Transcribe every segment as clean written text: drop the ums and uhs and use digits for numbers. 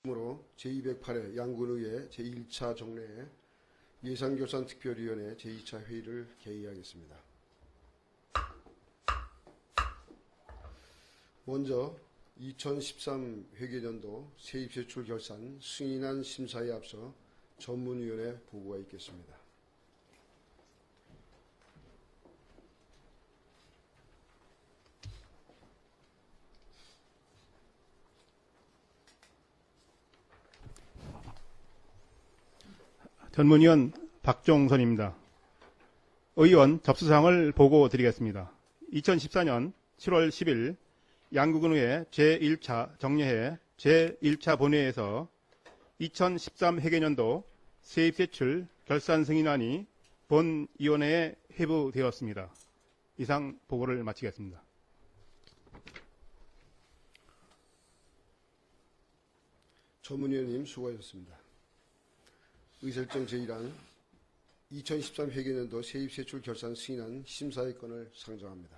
으로 제208회 양군의회 제1차 정례 예산결산특별위원회 제2차 회의를 개의하겠습니다. 먼저 2013 회계연도 세입세출 결산 승인안 심사에 앞서 전문위원회 보고가 있겠습니다. 전문위원 박종선입니다. 의원 접수사항을 보고 드리겠습니다. 2014년 7월 10일 양구군의회 제1차 정례회 제1차 본회의에서 2013 회계연도 세입세출 결산 승인안이 본위원회에 회부되었습니다. 이상 보고를 마치겠습니다. 전문위원님 수고하셨습니다. 의설정 제1안 2013 회계연도 세입세출 결산 승인안 심사의 건을 상정합니다.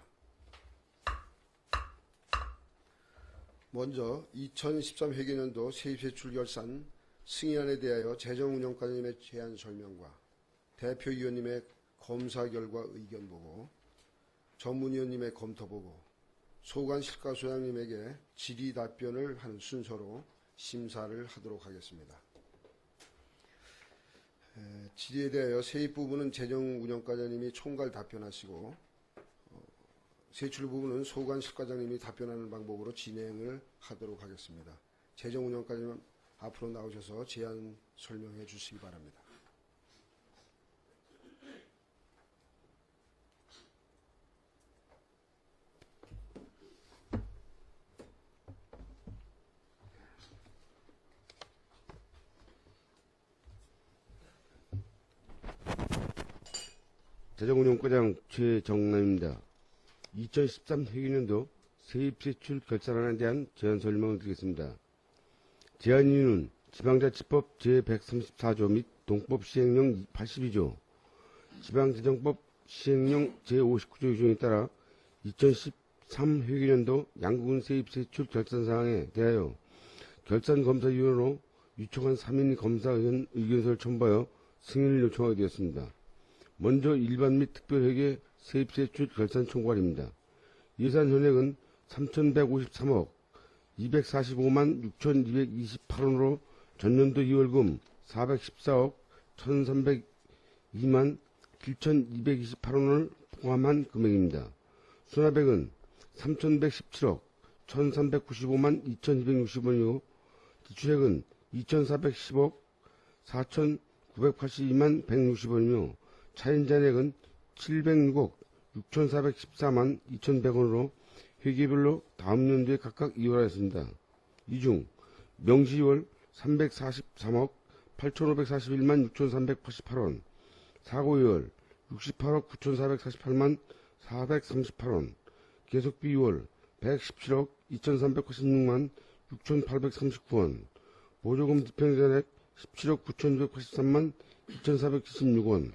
먼저 2013 회계연도 세입세출 결산 승인안에 대하여 재정운영과장님의 제안 설명과 대표위원님의 검사 결과 의견 보고, 전문위원님의 검토 보고, 소관 실가소장님에게 질의 답변을 하는 순서로 심사를 하도록 하겠습니다. 질의에 대하여 세입 부분은 재정운영과장님이 총괄 답변하시고, 세출 부분은 소관 실과장님이 답변하는 방법으로 진행을 하도록 하겠습니다. 재정운영과장님 앞으로 나오셔서 제안 설명해 주시기 바랍니다. 재정운영과장 최정남입니다. 2013 회계연도 세입세출 결산안에 대한 제안 설명을 드리겠습니다. 제안 이유는 지방자치법 제134조 및 동법 시행령 82조, 지방재정법 시행령 제59조 규정에 따라 2013 회계연도 양구군 세입세출 결산사항에 대하여 결산검사위원으로 유촉한 3인 검사 의견서를 첨부하여 승인을 요청하게 되었습니다. 먼저 일반 및 특별회계 세입세출 결산 총괄입니다. 예산 현액은 3,153억 245만 6,228원으로 전년도 2월금 414억 1,302만 7,228원을 포함한 금액입니다. 수납액은 3,117억 1,395만 2,260원이고 지출액은 2,410억 4,982만 160원이며 차인잔액은 706억 6,414만 2,100원으로 회계별로 다음 연도에 각각 이월하였습니다. 이 중 명시월 343억 8,541만 6,388원, 사고이월 68억 9,448만 438원, 계속비 2월 117억 2,386만 6,839원, 보조금 집행잔액 17억 9,283만 2,476원,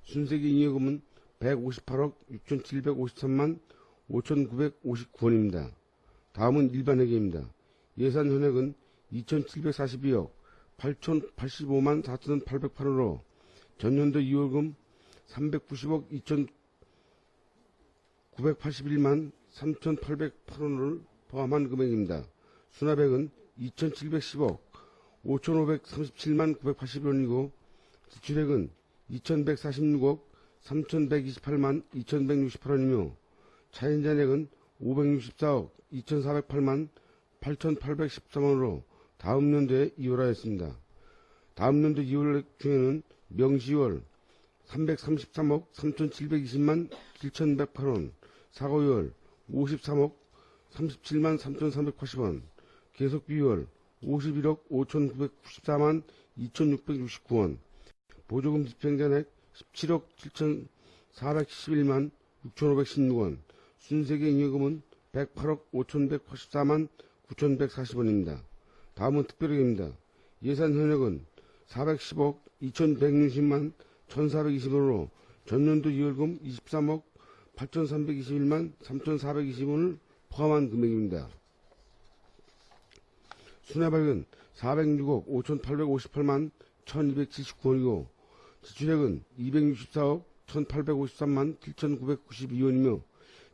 순세기 잉여금은 158억 6,753만 5,959원입니다. 다음은 일반회계입니다. 예산 현액은 2,742억 8,085만 4,808원으로 전년도 2월금 390억 2,981만 3,808원을 포함한 금액입니다. 수납액은 2,710억 5,537만 980원이고 지출액은 2,146억 3,128만 2,168원이며 차인잔액은 564억 2,408만 8,813원으로 다음 연도에 이월하였습니다. 다음 연도 이월 중에는 명시월 333억 3,720만 7,108원, 사고이월 53억 37만 3,380원, 계속비월 51억 5,994만 2,669원, 보조금 집행잔액 17억 7,411만 6,516원, 순세계 잉여금은 108억 5,184만 9,140원입니다. 다음은 특별회계입니다. 예산 현액은 410억 2,160만 1,420원으로 전년도 2월금 23억 8,321만 3,420원을 포함한 금액입니다. 순회발은 406억 5,858만 1,279원이고 지출액은 264억 1,853만 7,992원이며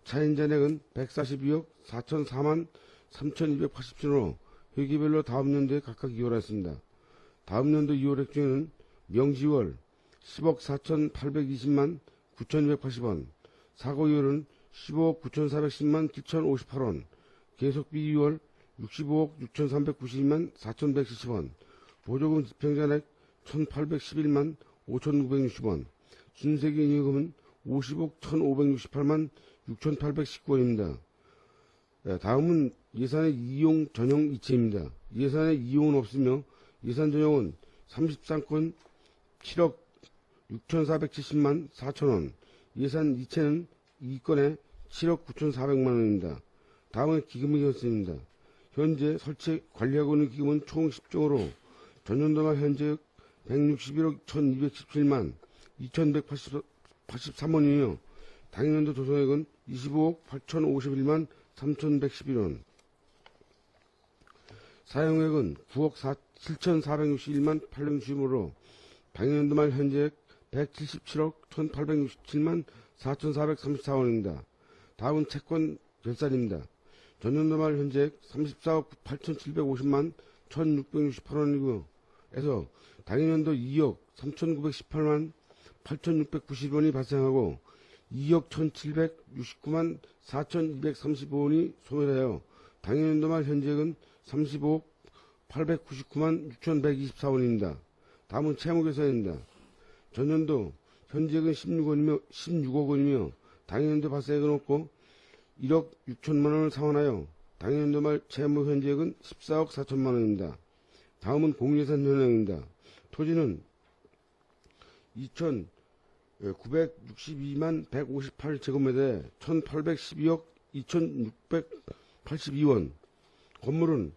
차인잔액은 142억 4,004만 3,287원으로 회기별로 다음 연도에 각각 이월했습니다. 다음 연도 2월액 중에는 명지월 10억 4,820만 9,280원, 사고 2월은 15억 9,410만 7,058원, 계속비 2월 65억 6,392만 4,170원, 보조금 집행잔액 1,811만 5,960원, 순세기잉여금은 50억 1,568만 6,819원입니다. 다음은 예산의 이용 전용 이체입니다. 예산의 이용은 없으며 예산 전용은 33건 7억 6,470만 4천원, 예산 이체는 2건에 7억 9,400만원입니다. 다음은 기금의 결산입니다. 현재 설치 관리하고 있는 기금은 총 10종으로 전년도 말 현재 161억 1,217만 2,183원이며 당연연도 조성액은 25억 8,051만 3,111원, 사용액은 9억 7,461만 860원으로 당연연도 말 현재 177억 1,867만 4,434원입니다. 다음은 채권 결산입니다. 전년도 말 현재 34억 8,750만 1,668원이고 에서 당연연도 2억 3,918만 8,690원이 발생하고 2억 1,769만 4,235원이 소멸하여 당연연도 말 현재액은 35억 899만 6,124원입니다. 다음은 채무계산입니다. 전년도 현재액은 16억 원이며 당연연도 발생액은 없고 1억 6천만 원을 상환하여 당연연도 말 채무 현재액은 14억 4천만 원입니다. 다음은 공유예산 현황입니다. 토지는 2,962만 158제곱미터에 1,812억 2,682원, 건물은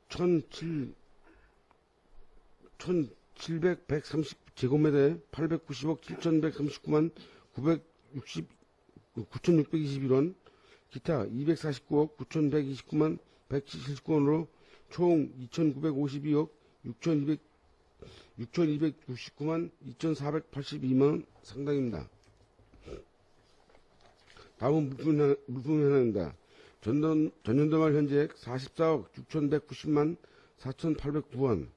1,730제곱미터에 890억 7,139만 9,621원, 기타 249억 9,129만 179원으로 총 2,952억 6,269만 2,482만원 상당입니다. 다음은 물품 현황입니다. 전년도 말 현재 44억 6,190만 4,809원,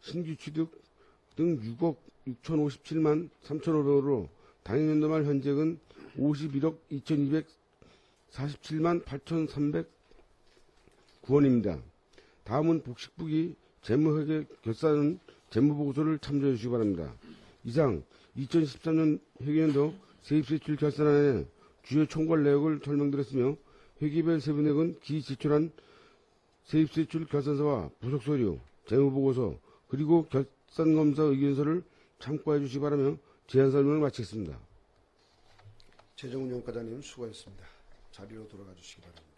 신규 취득 등 6억 6,057만 3,500원으로 당연연도 말 현재는 51억 2,247만 8,309원입니다. 다음은 복식부기 재무회계 결산은 재무보고서를 참조해 주시기 바랍니다. 이상 2013년 회계연도 세입세출 결산안의 주요 총괄 내역을 설명드렸으며 회계별 세부내역은 기 제출한 세입세출 결산서와 부속서류, 재무보고서, 그리고 결산검사 의견서를 참고해 주시기 바라며 제안 설명을 마치겠습니다. 재정운용과장님 수고하셨습니다. 자리로 돌아가 주시기 바랍니다.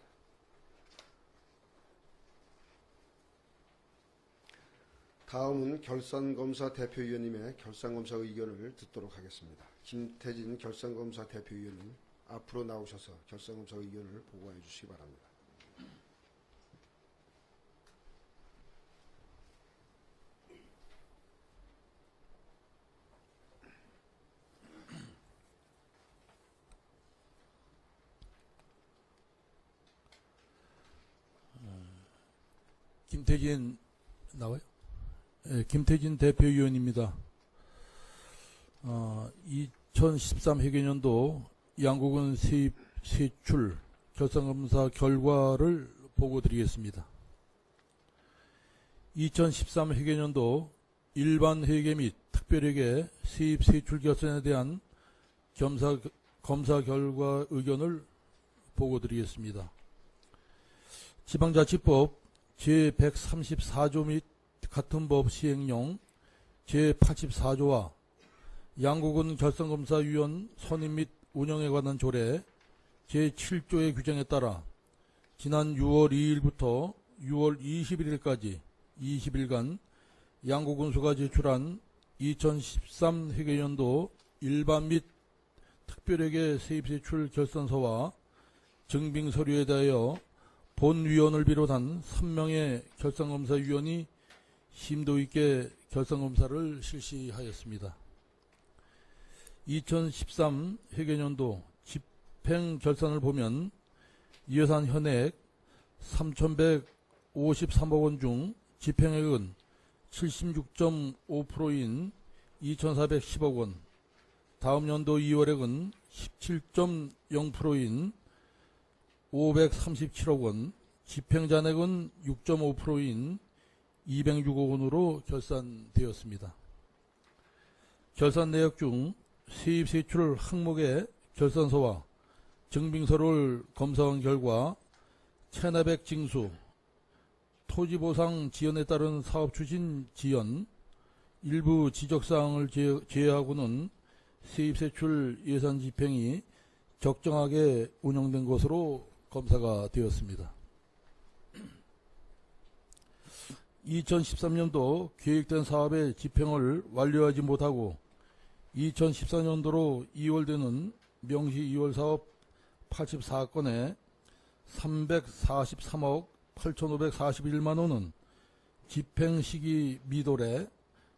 다음은 결산검사 대표위원님의 결산검사 의견을 듣도록 하겠습니다. 김태진 결산검사 대표위원님 앞으로 나오셔서 결산검사 의견을 보고해 주시기 바랍니다. 김태진 나와요? 네, 김태진 대표위원입니다. 2013 회계년도 양국은 세입 세출 결산검사 결과를 보고드리겠습니다. 2013 회계년도 일반 회계 및 특별회계 세입 세출 결산에 대한 검사 결과 의견을 보고드리겠습니다. 지방자치법 제134조 및 같은 법 시행령 제84조와 양국은 결산검사위원 선임 및 운영에 관한 조례 제7조의 규정에 따라 지난 6월 2일부터 6월 21일까지 20일간 양국은수가 제출한 2013 회계연도 일반 및 특별회계 세입세출 결산서와 증빙서류에 대하여 본위원을 비롯한 3명의 결산검사위원이 심도 있게 결산검사를 실시하였습니다. 2013 회계년도 집행결산을 보면 예산 현액 3,153억 원 중 집행액은 76.5%인 2,410억 원, 다음 연도 2월액은 17.0%인 537억 원, 집행잔액은 6.5%인 206억 원으로 결산되었습니다. 결산 내역 중 세입세출 항목의 결산서와 증빙서를 검사한 결과 체납액 징수, 토지보상 지연에 따른 사업 추진 지연, 일부 지적사항을 제외하고는 세입세출 예산 집행이 적정하게 운영된 것으로 검사가 되었습니다. 2013년도 계획된 사업의 집행을 완료하지 못하고 2014년도로 2월되는 명시 2월 사업 84건에 343억 8,541만원은 집행시기 미도래,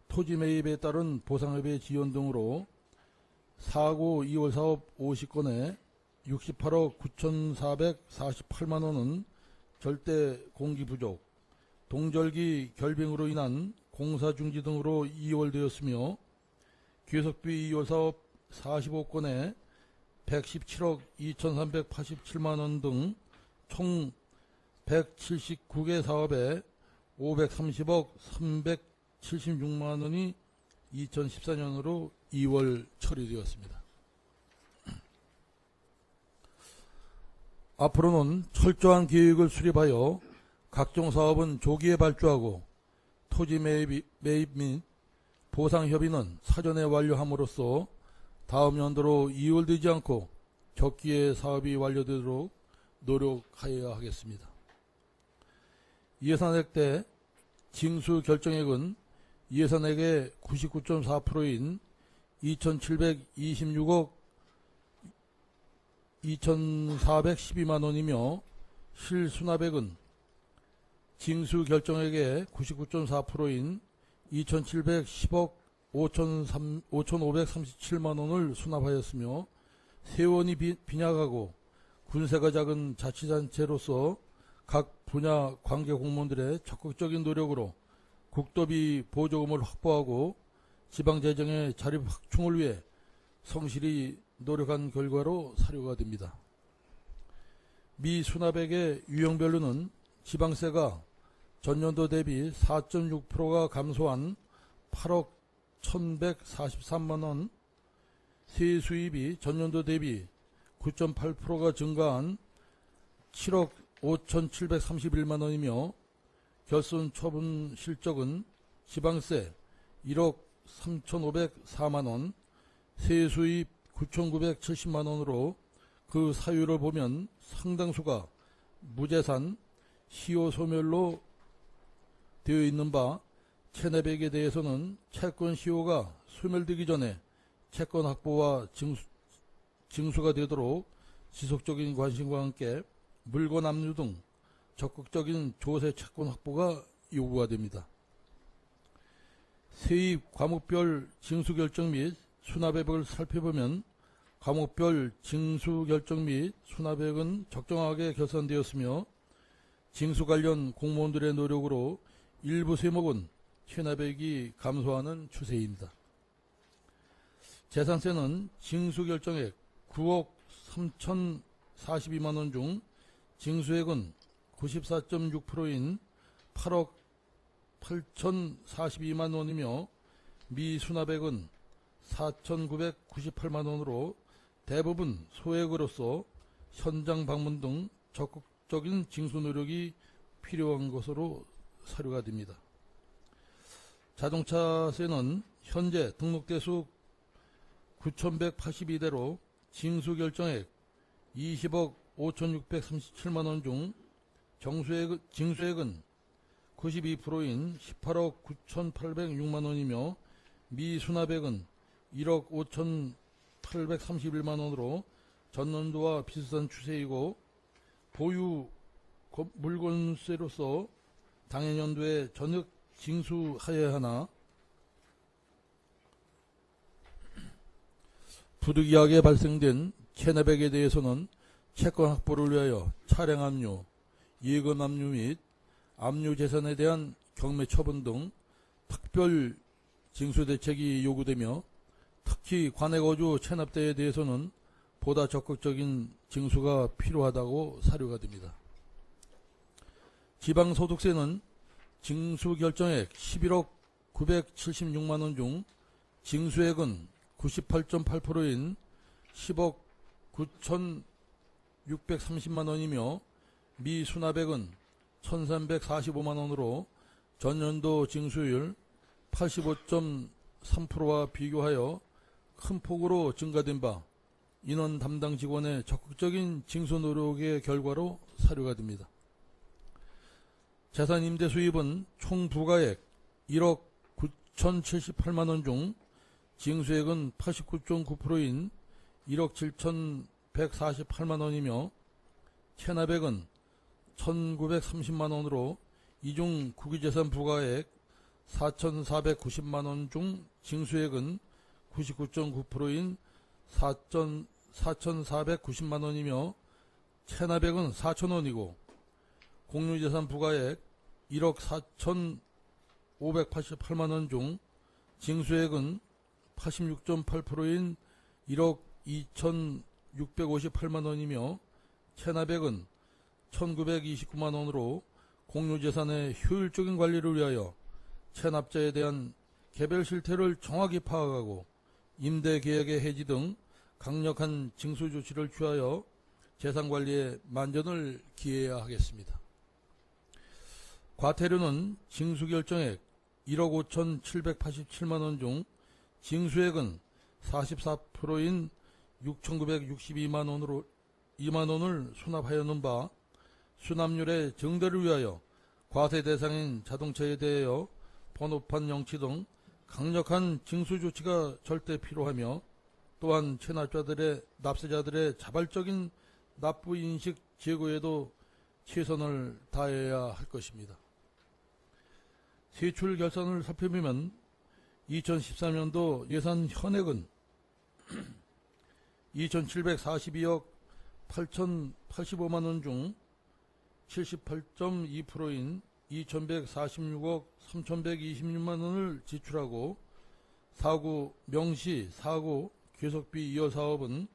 토지 매입에 따른 보상협의 지연 등으로 사고 2월 사업 50건에 68억 9,448만원은 절대 공기 부족, 동절기 결빙으로 인한 공사중지 등으로 2월되었으며 계속비 2월 사업 45건에 117억 2,387만원 등 총 179개 사업에 530억 376만원이 2014년으로 2월 처리되었습니다. 앞으로는 철저한 계획을 수립하여 각종 사업은 조기에 발주하고 토지 매입 및 보상 협의는 사전에 완료함으로써 다음 연도로 2월되지 않고 적기에 사업이 완료되도록 노력하여야 하겠습니다. 예산액 대 징수 결정액은 예산액의 99.4%인 2,726억 2,412만원이며 실수납액은 징수 결정액의 99.4%인 2,710억 5,537만원을 수납하였으며 세원이 빈약하고 군세가 작은 자치단체로서 각 분야 관계 공무원들의 적극적인 노력으로 국도비 보조금을 확보하고 지방재정의 자립 확충을 위해 성실히 노력한 결과로 사료가 됩니다. 미수납액의 유형별로는 지방세가 전년도 대비 4.6%가 감소한 8억 1,143만원, 세수입이 전년도 대비 9.8%가 증가한 7억 5,731만원이며 결손 처분 실적은 지방세 1억 3,504만원, 세수입 9,970만원으로 그 사유를 보면 상당수가 무재산, 시효 소멸로 되어 있는 바 체납액에 대해서는 채권 시효가 소멸되기 전에 채권 확보와 징수가 되도록 지속적인 관심과 함께 물건 압류 등 적극적인 조세 채권 확보가 요구가 됩니다. 세입 과목별 징수 결정 및 수납액을 살펴보면 과목별 징수 결정 및 수납액은 적정하게 결산되었으며 징수 관련 공무원들의 노력으로 일부 세목은 체납액이 감소하는 추세입니다. 재산세는 징수 결정액 9억 3,042만원 중 징수액은 94.6%인 8억 8,042만원이며 미수납액은 4,998만원으로 대부분 소액으로서 현장 방문 등 적극적인 징수 노력이 필요한 것으로 사료가 됩니다. 자동차세는 현재 등록대수 9,182대로 징수결정액 20억 5,637만원 중 징수액은 92%인 18억 9,806만원이며 미수납액은 1억 5,831만원으로 전년도와 비슷한 추세이고 보유 물권세로서 당해년도에 전액 징수하여야 하나 부득이하게 발생된 체납액에 대해서는 채권 확보를 위하여 차량 압류, 예금 압류 및 압류 재산에 대한 경매 처분 등 특별 징수 대책이 요구되며 특히 관액어주 체납대에 대해서는 보다 적극적인 징수가 필요하다고 사료가 됩니다. 지방소득세는 징수 결정액 11억 976만원 중 징수액은 98.8%인 10억 9,630만원이며 미수납액은 1,345만원으로 전년도 징수율 85.3%와 비교하여 큰 폭으로 증가된 바 인원 담당 직원의 적극적인 징수 노력의 결과로 사료가 됩니다. 재산임대 수입은 총 부가액 1억 9,078만원 중 징수액은 89.9%인 1억 7,148만원이며 체납액은 1,930만원으로 이 중 국유재산 부가액 4,490만원 중 징수액은 99.9%인 4,490만원이며 체납액은 4,000원이고 공유재산 부가액 1억 4,588만원 중 징수액은 86.8%인 1억 2,658만원이며 체납액은 1,929만원으로 공유재산의 효율적인 관리를 위하여 체납자에 대한 개별 실태를 정확히 파악하고 임대계약의 해지 등 강력한 징수 조치를 취하여 재산관리에 만전을 기해야 하겠습니다. 과태료는 징수결정액 1억 5,787만원 중 징수액은 44%인 6,962만원을 수납하였는 바 수납률의 증대를 위하여 과세 대상인 자동차에 대하여 번호판 영치 등 강력한 징수 조치가 절대 필요하며 또한 납세자들의 자발적인 납부인식 제고에도 최선을 다해야 할 것입니다. 세출 결산을 살펴보면 2013년도 예산 현액은 2,742억 8,085만원 중 78.2%인 2,146억 3,126만원을 지출하고 사구 명시 사구 괴석비 이어 사업은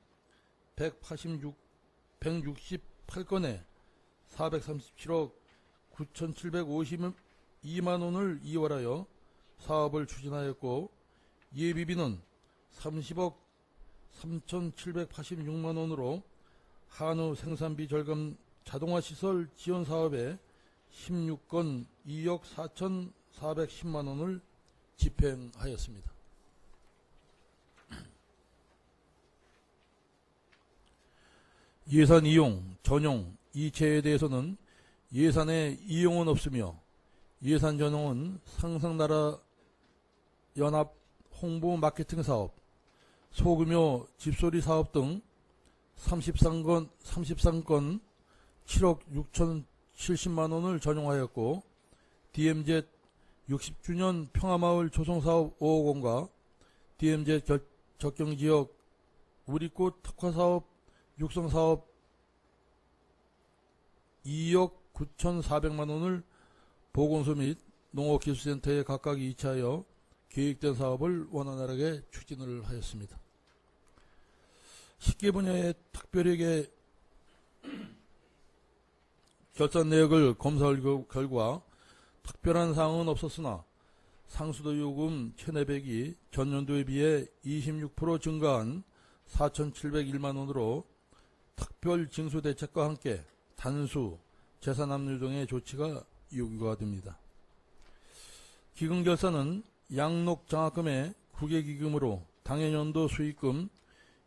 168건에 437억 9,752만원을 이월하여 사업을 추진하였고 예비비는 30억 3,786만원으로 한우 생산비 절감 자동화시설 지원사업에 16건 2억 4,410만원을 집행하였습니다. 예산 이용, 전용, 이체에 대해서는 예산에 이용은 없으며 예산 전용은 상상나라 연합 홍보 마케팅 사업, 소규모 집소리 사업 등 33건 7억 6,070만원을 전용하였고 DMZ 60주년 평화마을 조성사업 5억 원과 DMZ 적경지역 우리꽃 특화사업 육성사업 2억 9,400만원을 보건소 및 농업기술센터에 각각 이체하여 계획된 사업을 원활하게 추진을 하였습니다. 10개 분야의 특별하게 결산 내역을 검사할 결과 특별한 사항은 없었으나 상수도 요금 체납액이 전년도에 비해 26% 증가한 4,701만원으로 특별 징수 대책과 함께 단수, 재산 압류 등의 조치가 요구가 됩니다. 기금결산은 양록 장학금의 국외기금으로 당해년도 수익금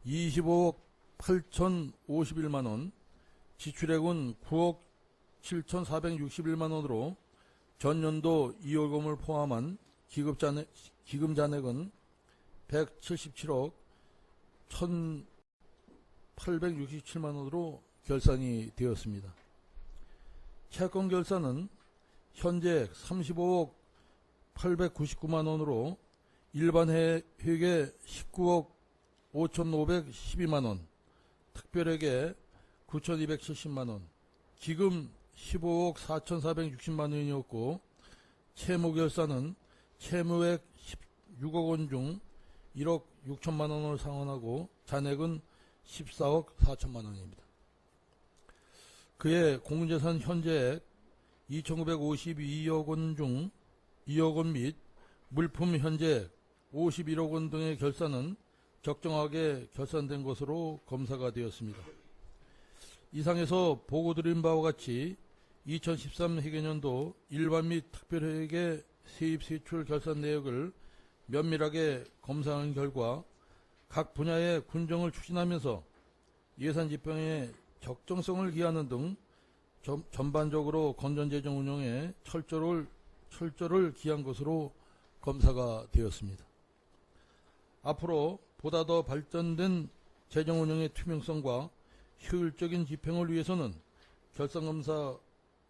25억 8,051만원, 지출액은 9억 7,461만원으로 전년도 이월금을 포함한 기금잔액은 177억 1,867만원으로 결산이 되었습니다. 채권 결산은 현재 35억 899만 원으로 일반 회계 19억 5,512만 원, 특별회계 9,270만 원, 기금 15억 4,460만 원이었고 채무 결산은 채무액 16억 원 중 1억 6천만 원을 상환하고 잔액은 14억 4천만 원입니다. 그의 공제산 현재액 2,952억 원 중 2억 원 및 물품 현재액 51억 원 등의 결산은 적정하게 결산된 것으로 검사가 되었습니다. 이상에서 보고드린 바와 같이 2013 회계년도 일반 및 특별회계 세입세출 결산 내역을 면밀하게 검사한 결과 각 분야의 군정을 추진하면서 예산 집행의 적정성을 기하는 등 전반적으로 건전재정 운영에 철저를 기한 것으로 검사가 되었습니다. 앞으로 보다 더 발전된 재정 운영의 투명성과 효율적인 집행을 위해서는 결산검사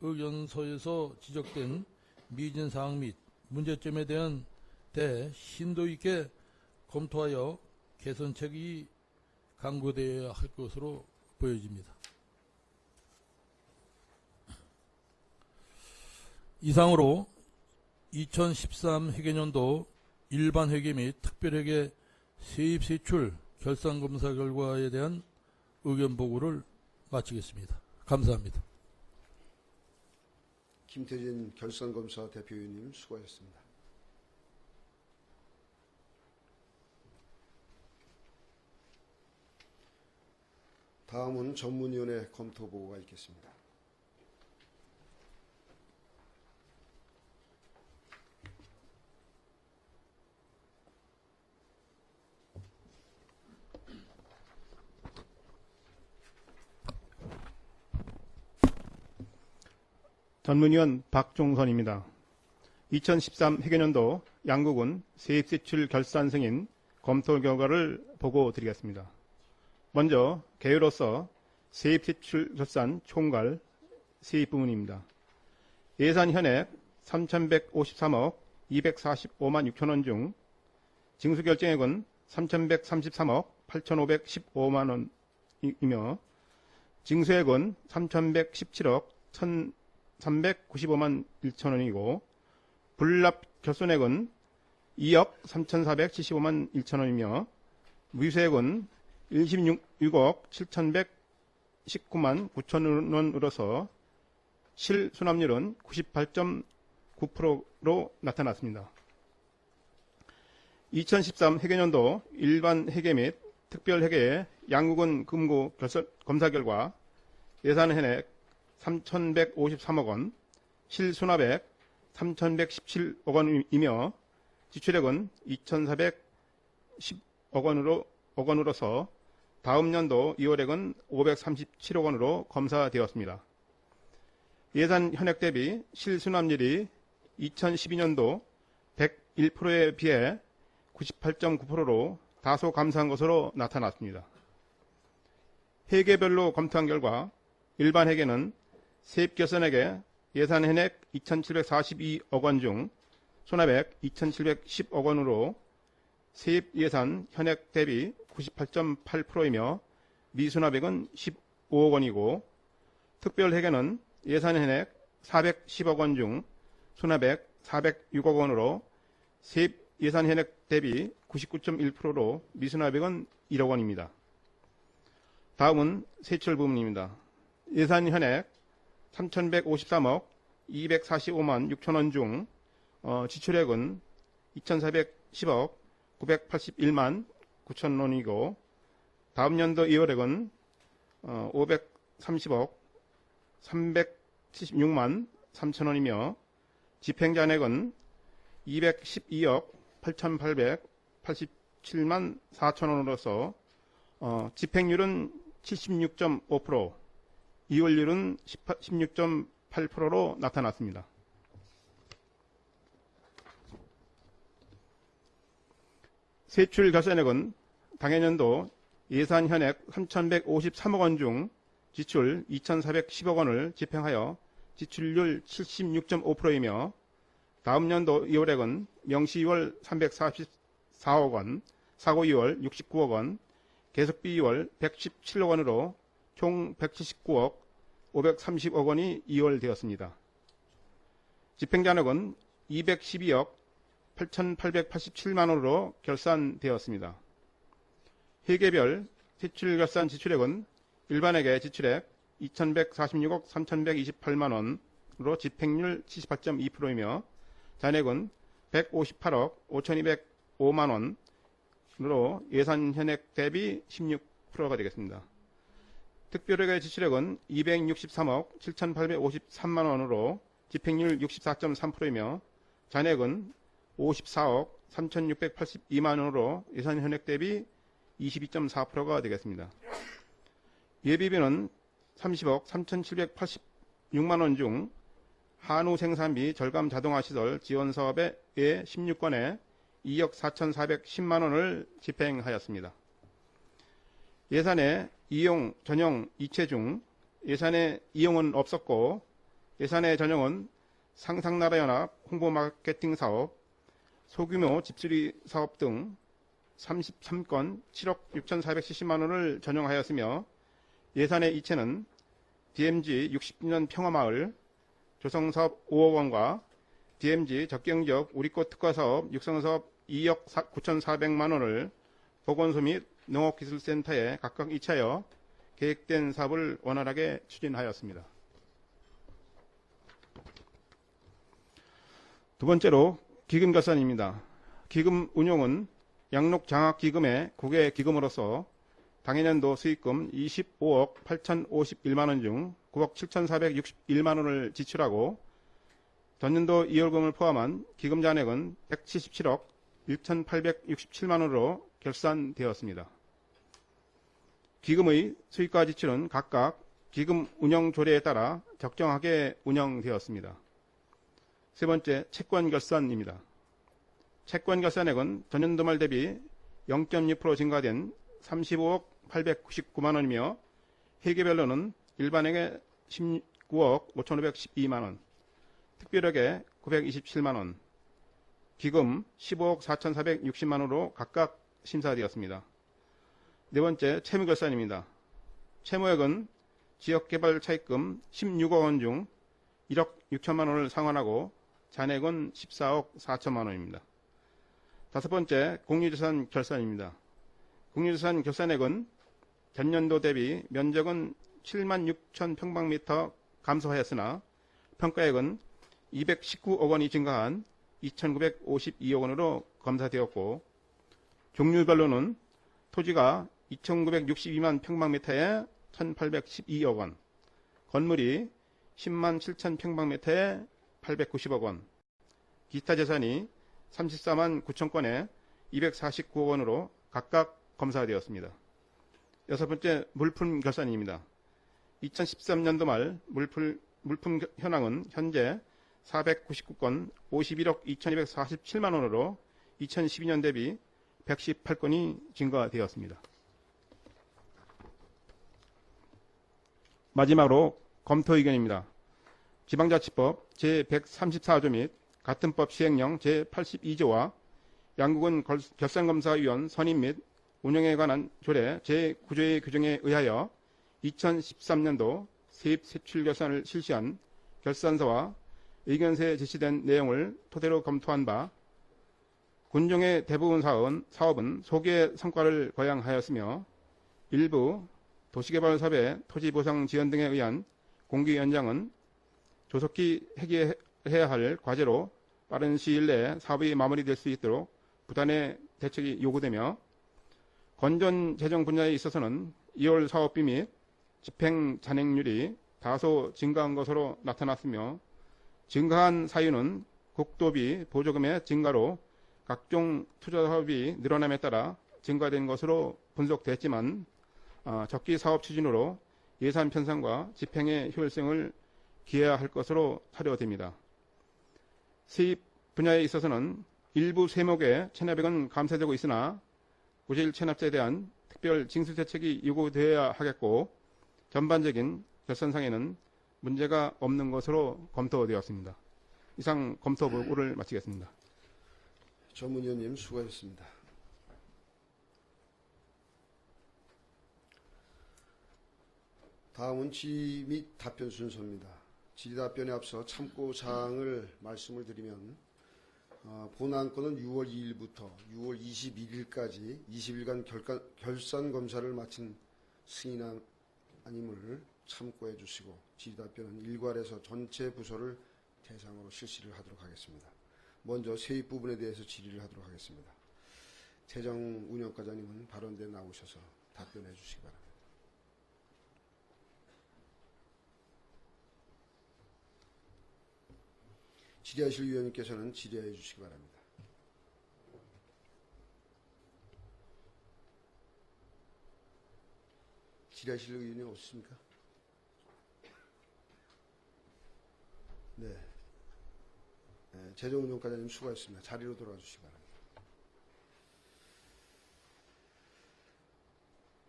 의견서에서 지적된 미진사항 및 문제점에 대한 심도 있게 검토하여 개선책이 강구되어야 할 것으로 보여집니다. 이상으로 2013 회계년도 일반 회계 및 특별회계 세입세출 결산검사 결과에 대한 의견 보고를 마치겠습니다. 감사합니다. 김태진 결산검사 대표위원님 수고하셨습니다. 다음은 전문위원회 검토 보고가 있겠습니다. 전문위원 박종선입니다. 2013 회계년도 양국은 세입세출 결산 승인 검토 결과를 보고 드리겠습니다. 먼저 개요로서 세입세출 결산 총괄 세입 부문입니다. 예산 현액 3,153억 245만 6천 원 중 징수결정액은 3,133억 8,515만 원이며 징수액은 3,117억 1,395만 1천 원이고 불납 결손액은 2억 3,475만 1천 원이며 무이수액은 16억 7,119만 9천 원으로서 실수납률은 98.9%로 나타났습니다. 2013 회계년도 일반 회계 및 특별 회계의 양국은 금고 검사 결과 예산 현액 3,153억 원, 실수납액 3,117억 원이며 지출액은 2,410억 원으로서 다음 연도 2월액은 537억 원으로 검사되었습니다. 예산 현액 대비 실수납률이 2012년도 101%에 비해 98.9%로 다소 감소한 것으로 나타났습니다. 회계별로 검토한 결과 일반 회계는 세입결산액의 예산 현액 2,742억 원 중 손합액 2,710억 원으로 세입 예산 현액 대비 98.8%이며 미수납액은 15억 원이고 특별 회계는 예산 현액 410억 원 중 손합액 406억 원으로 세입 예산 현액 대비 99.1%로 미수납액은 1억 원입니다. 다음은 세출 부문입니다. 예산 현액 3,153억 245만 6천 원 중 지출액은 2,410억 981만 9천 원이고 다음 연도 2월액은 530억 376만 3천 원이며 집행잔액은 212억 8,887만 4천 원으로서 집행률은 76.5%, 이월률은 16.8%로 나타났습니다. 세출 결산액은 당해년도 예산 현액 3,153억 원 중 지출 2,410억 원을 집행하여 지출률 76.5%이며 다음 연도 2월액은 명시 2월 344억 원, 사고 2월 69억 원, 계속비 2월 117억 원으로 총 179억 530억 원이 2월되었습니다. 집행잔액은 212억 8,887만 원으로 결산되었습니다. 회계별 세출결산 지출액은 일반회계 지출액 2,146억 3,128만 원으로 집행률 78.2%이며 잔액은 158억 5,205만 원으로 예산 현액 대비 16%가 되겠습니다. 특별회계 지출액은 263억 7,853만 원으로 집행률 64.3%이며 잔액은 54억 3,682만 원으로 예산 현액 대비 22.4%가 되겠습니다. 예비비는 30억 3,786만 원 중 한우 생산비 절감 자동화 시설 지원 사업에 16건에 2억 4,410만 원을 집행하였습니다. 예산의 이용, 전용, 이체 중 예산의 이용은 없었고 예산의 전용은 상상나라연합 홍보 마케팅 사업, 소규모 집수리 사업 등 33건 7억 6,470만 원을 전용하였으며 예산의 이체는 DMZ 60주년 평화마을 조성사업 5억 원과 DMZ 적경지역 우리꽃 특화사업 육성사업 2억 9,400만 원을 보건소 및 농업기술센터에 각각 이체하여 계획된 사업을 원활하게 추진하였습니다. 두 번째로 기금 결산입니다. 기금 운용은 양록장학기금의 국외기금으로서 당해년도 수익금 25억 8,051만 원 중 9억 7,461만 원을 지출하고 전년도 2월금을 포함한 기금 잔액은 177억 1,867만 원으로 결산되었습니다. 기금의 수익과 지출은 각각 기금 운영 조례에 따라 적정하게 운영되었습니다. 세 번째, 채권 결산입니다. 채권 결산액은 전년도 말 대비 0.6% 증가된 35억 899만 원이며 회계별로는 일반회계 19억 5,512만 원, 특별회계 927만 원, 기금 15억 4,460만 원으로 각각 심사되었습니다. 네 번째, 채무결산입니다. 채무액은 지역개발 차입금 16억 원 중 1억 6천만 원을 상환하고 잔액은 14억 4천만 원입니다. 다섯 번째, 공유자산 결산입니다. 공유자산 결산액은 전년도 대비 면적은 7만 6천 평방미터 감소하였으나 평가액은 219억 원이 증가한 2,952억 원으로 검사되었고 종류별로는 토지가 2,962만 평방미터에 1,812억 원, 건물이 10만 7천 평방미터에 890억 원, 기타 재산이 34만 9천 건에 249억 원으로 각각 검사되었습니다. 여섯 번째, 물품 결산입니다. 2013년도 말 물품 현황은 현재 499건 51억 2,247만 원으로 2012년 대비 118건이 증가되었습니다. 마지막으로 검토 의견입니다. 지방자치법 제134조 및 같은 법 시행령 제82조와 양국은 결산검사위원 선임 및 운영에 관한 조례 제9조의 규정에 의하여 2013년도 세입세출결산을 실시한 결산서와 의견서에 제시된 내용을 토대로 검토한 바 군종의 대부분 사업은 소기의 성과를 거양하였으며 일부 도시개발사업의 토지보상 지원 등에 의한 공기 연장은 조속히 해결해야 할 과제로 빠른 시일 내에 사업이 마무리될 수 있도록 부단의 대책이 요구되며 건전 재정 분야에 있어서는 2월 사업비 및 집행 잔액률이 다소 증가한 것으로 나타났으며 증가한 사유는 국도비 보조금의 증가로 각종 투자 사업이 늘어남에 따라 증가된 것으로 분석됐지만 적기 사업 추진으로 예산 편성과 집행의 효율성을 기해야 할 것으로 사료됩니다. 세입 분야에 있어서는 일부 세목의 체납액은 감소되고 있으나 고질 체납자에 대한 특별 징수 대책이 요구되어야 하겠고 전반적인 결산상에는 문제가 없는 것으로 검토되었습니다. 이상 검토 보고를 마치겠습니다. 전문위원님 수고하셨습니다. 다음은 질의 및 답변 순서입니다. 질의 답변에 앞서 참고사항을 말씀을 드리면 본 안건은 6월 2일부터 6월 21일까지 20일간 결산검사를 마친 승인안임을 참고해 주시고 질의 답변은 일괄해서 전체 부서를 대상으로 실시를 하도록 하겠습니다. 먼저 세입 부분에 대해서 질의를 하도록 하겠습니다. 재정운영과장님은 발언대에 나오셔서 답변해 주시기 바랍니다. 질의하실 위원님께서는 질의해 주시기 바랍니다. 질의하실 의원님 없으십니까? 네. 재정운영과장님 수고하셨습니다. 자리로 돌아와 주시기 바랍니다.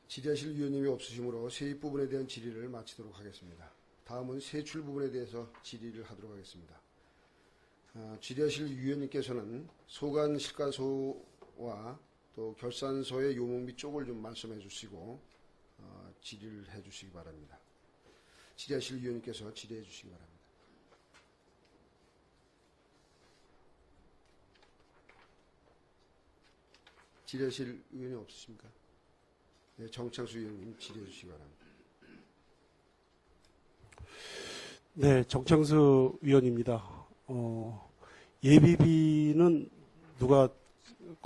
질의하실 위원님이 없으시므로 세입 부분에 대한 질의를 마치도록 하겠습니다. 다음은 세출 부분에 대해서 질의를 하도록 하겠습니다. 질의하실 위원님께서는 소관 실과소와 또 결산서의 요목 및 쪽을 좀 말씀해 주시고 질의를 해 주시기 바랍니다. 질의하실 위원님께서 질의해 주시기 바랍니다. 질의하실 의원이 없으십니까? 네, 정창수 의원님 질의해 주시기 바랍니다. 네, 정창수 위원입니다. 예비비는 누가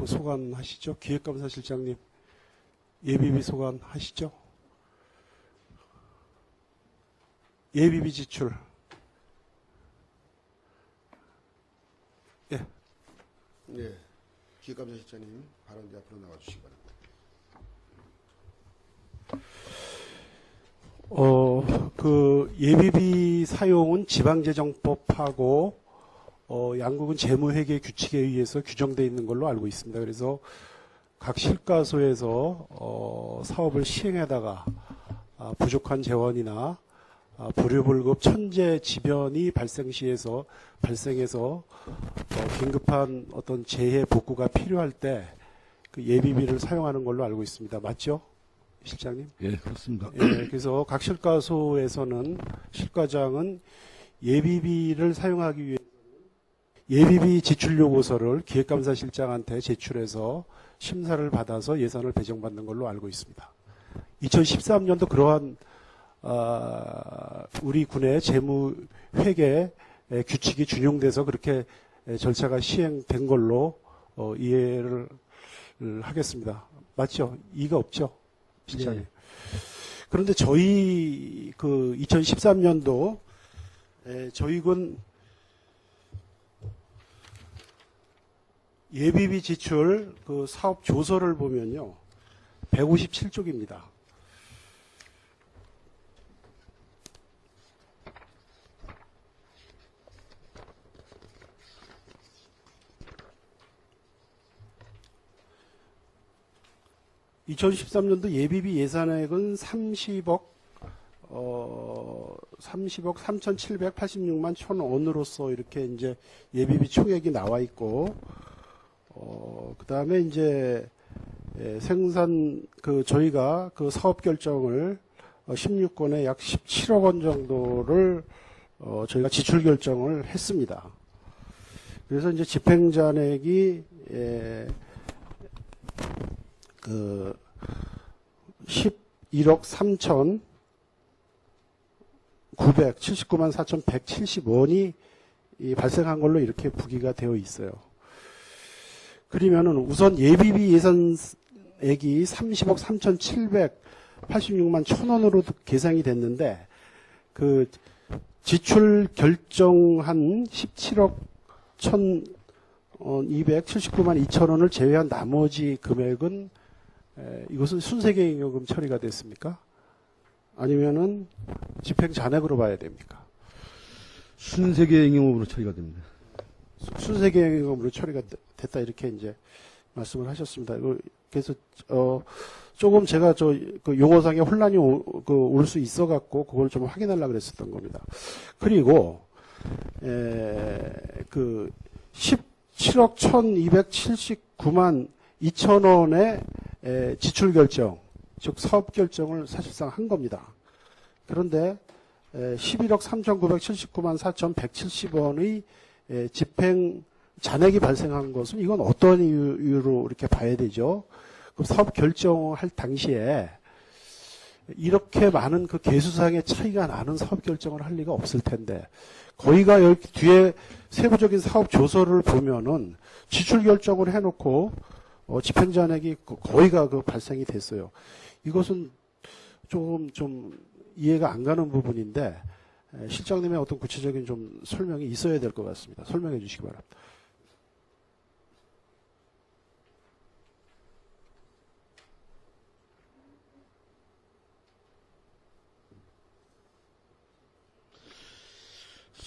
소관하시죠? 기획감사실장님, 예비비 소관하시죠? 예비비 지출. 예. 네, 기획감사실장님 발언대 앞으로 나와주시기 바랍니다. 그 예비비 사용은 지방재정법하고 양국은 재무회계 규칙에 의해서 규정되어 있는 걸로 알고 있습니다. 그래서 각 실과소에서 사업을 시행하다가 부족한 재원이나 불효불급 천재지변이 발생해서 긴급한 어떤 재해 복구가 필요할 때 그 예비비를 사용하는 걸로 알고 있습니다. 맞죠? 실장님? 예, 그렇습니다. 예, 그래서 각 실과소에서는 실과장은 예비비를 사용하기 위해 예비비 지출 요구서를 기획감사실장한테 제출해서 심사를 받아서 예산을 배정받는 걸로 알고 있습니다. 2013년도 그러한 우리 군의 재무회계 규칙이 준용돼서 그렇게 절차가 시행된 걸로 이해를 하겠습니다. 맞죠? 이의가 없죠? 실장님. 네. 그런데 저희 그 2013년도 저희 군 예비비 지출 그 사업 조서를 보면요. 157쪽입니다. (2013년도) 예비비 예산액은 30억 3,786만 1,000원으로서 이렇게 이제 예비비 총액이 나와 있고, 그 다음에 이제 생산 저희가 그 사업 결정을 16건에 약 17억 원 정도를 저희가 지출 결정을 했습니다. 그래서 이제 집행잔액이 11억 3,979만 4,170원이 발생한 걸로 이렇게 부기가 되어 있어요. 그러면은 우선 예비비 예산액이 30억 3,786만 1,000원으로 계산이 됐는데 그 지출 결정한 17억 1,279만 2,000원을 제외한 나머지 금액은 이것은 순세계잉여금 처리가 됐습니까? 아니면은 집행 잔액으로 봐야 됩니까? 순세계잉여금으로 처리가 됩니다. 순세계잉여금으로 처리가 됐다 이렇게 이제 말씀을 하셨습니다. 그래서 조금 제가 그 용어상의 혼란이 올 수 있어 갖고 그걸 좀 확인하려고 그랬었던 겁니다. 그리고 그 17억 1,279만 2천 원의 지출 결정, 즉 사업 결정을 사실상 한 겁니다. 그런데 11억 3,979만 4,170원의 집행 잔액이 발생한 것은 이건 어떤 이유로 이렇게 봐야 되죠? 그 사업 결정할 당시에 이렇게 많은 그 개수상의 차이가 나는 사업 결정을 할 리가 없을 텐데 거기가 여기 뒤에 세부적인 사업 조서를 보면은 지출 결정을 해놓고 집행 잔액이 거의가 그 발생이 됐어요. 이것은 좀 이해가 안 가는 부분인데 실장님의 어떤 구체적인 좀 설명이 있어야 될 것 같습니다. 설명해 주시기 바랍니다.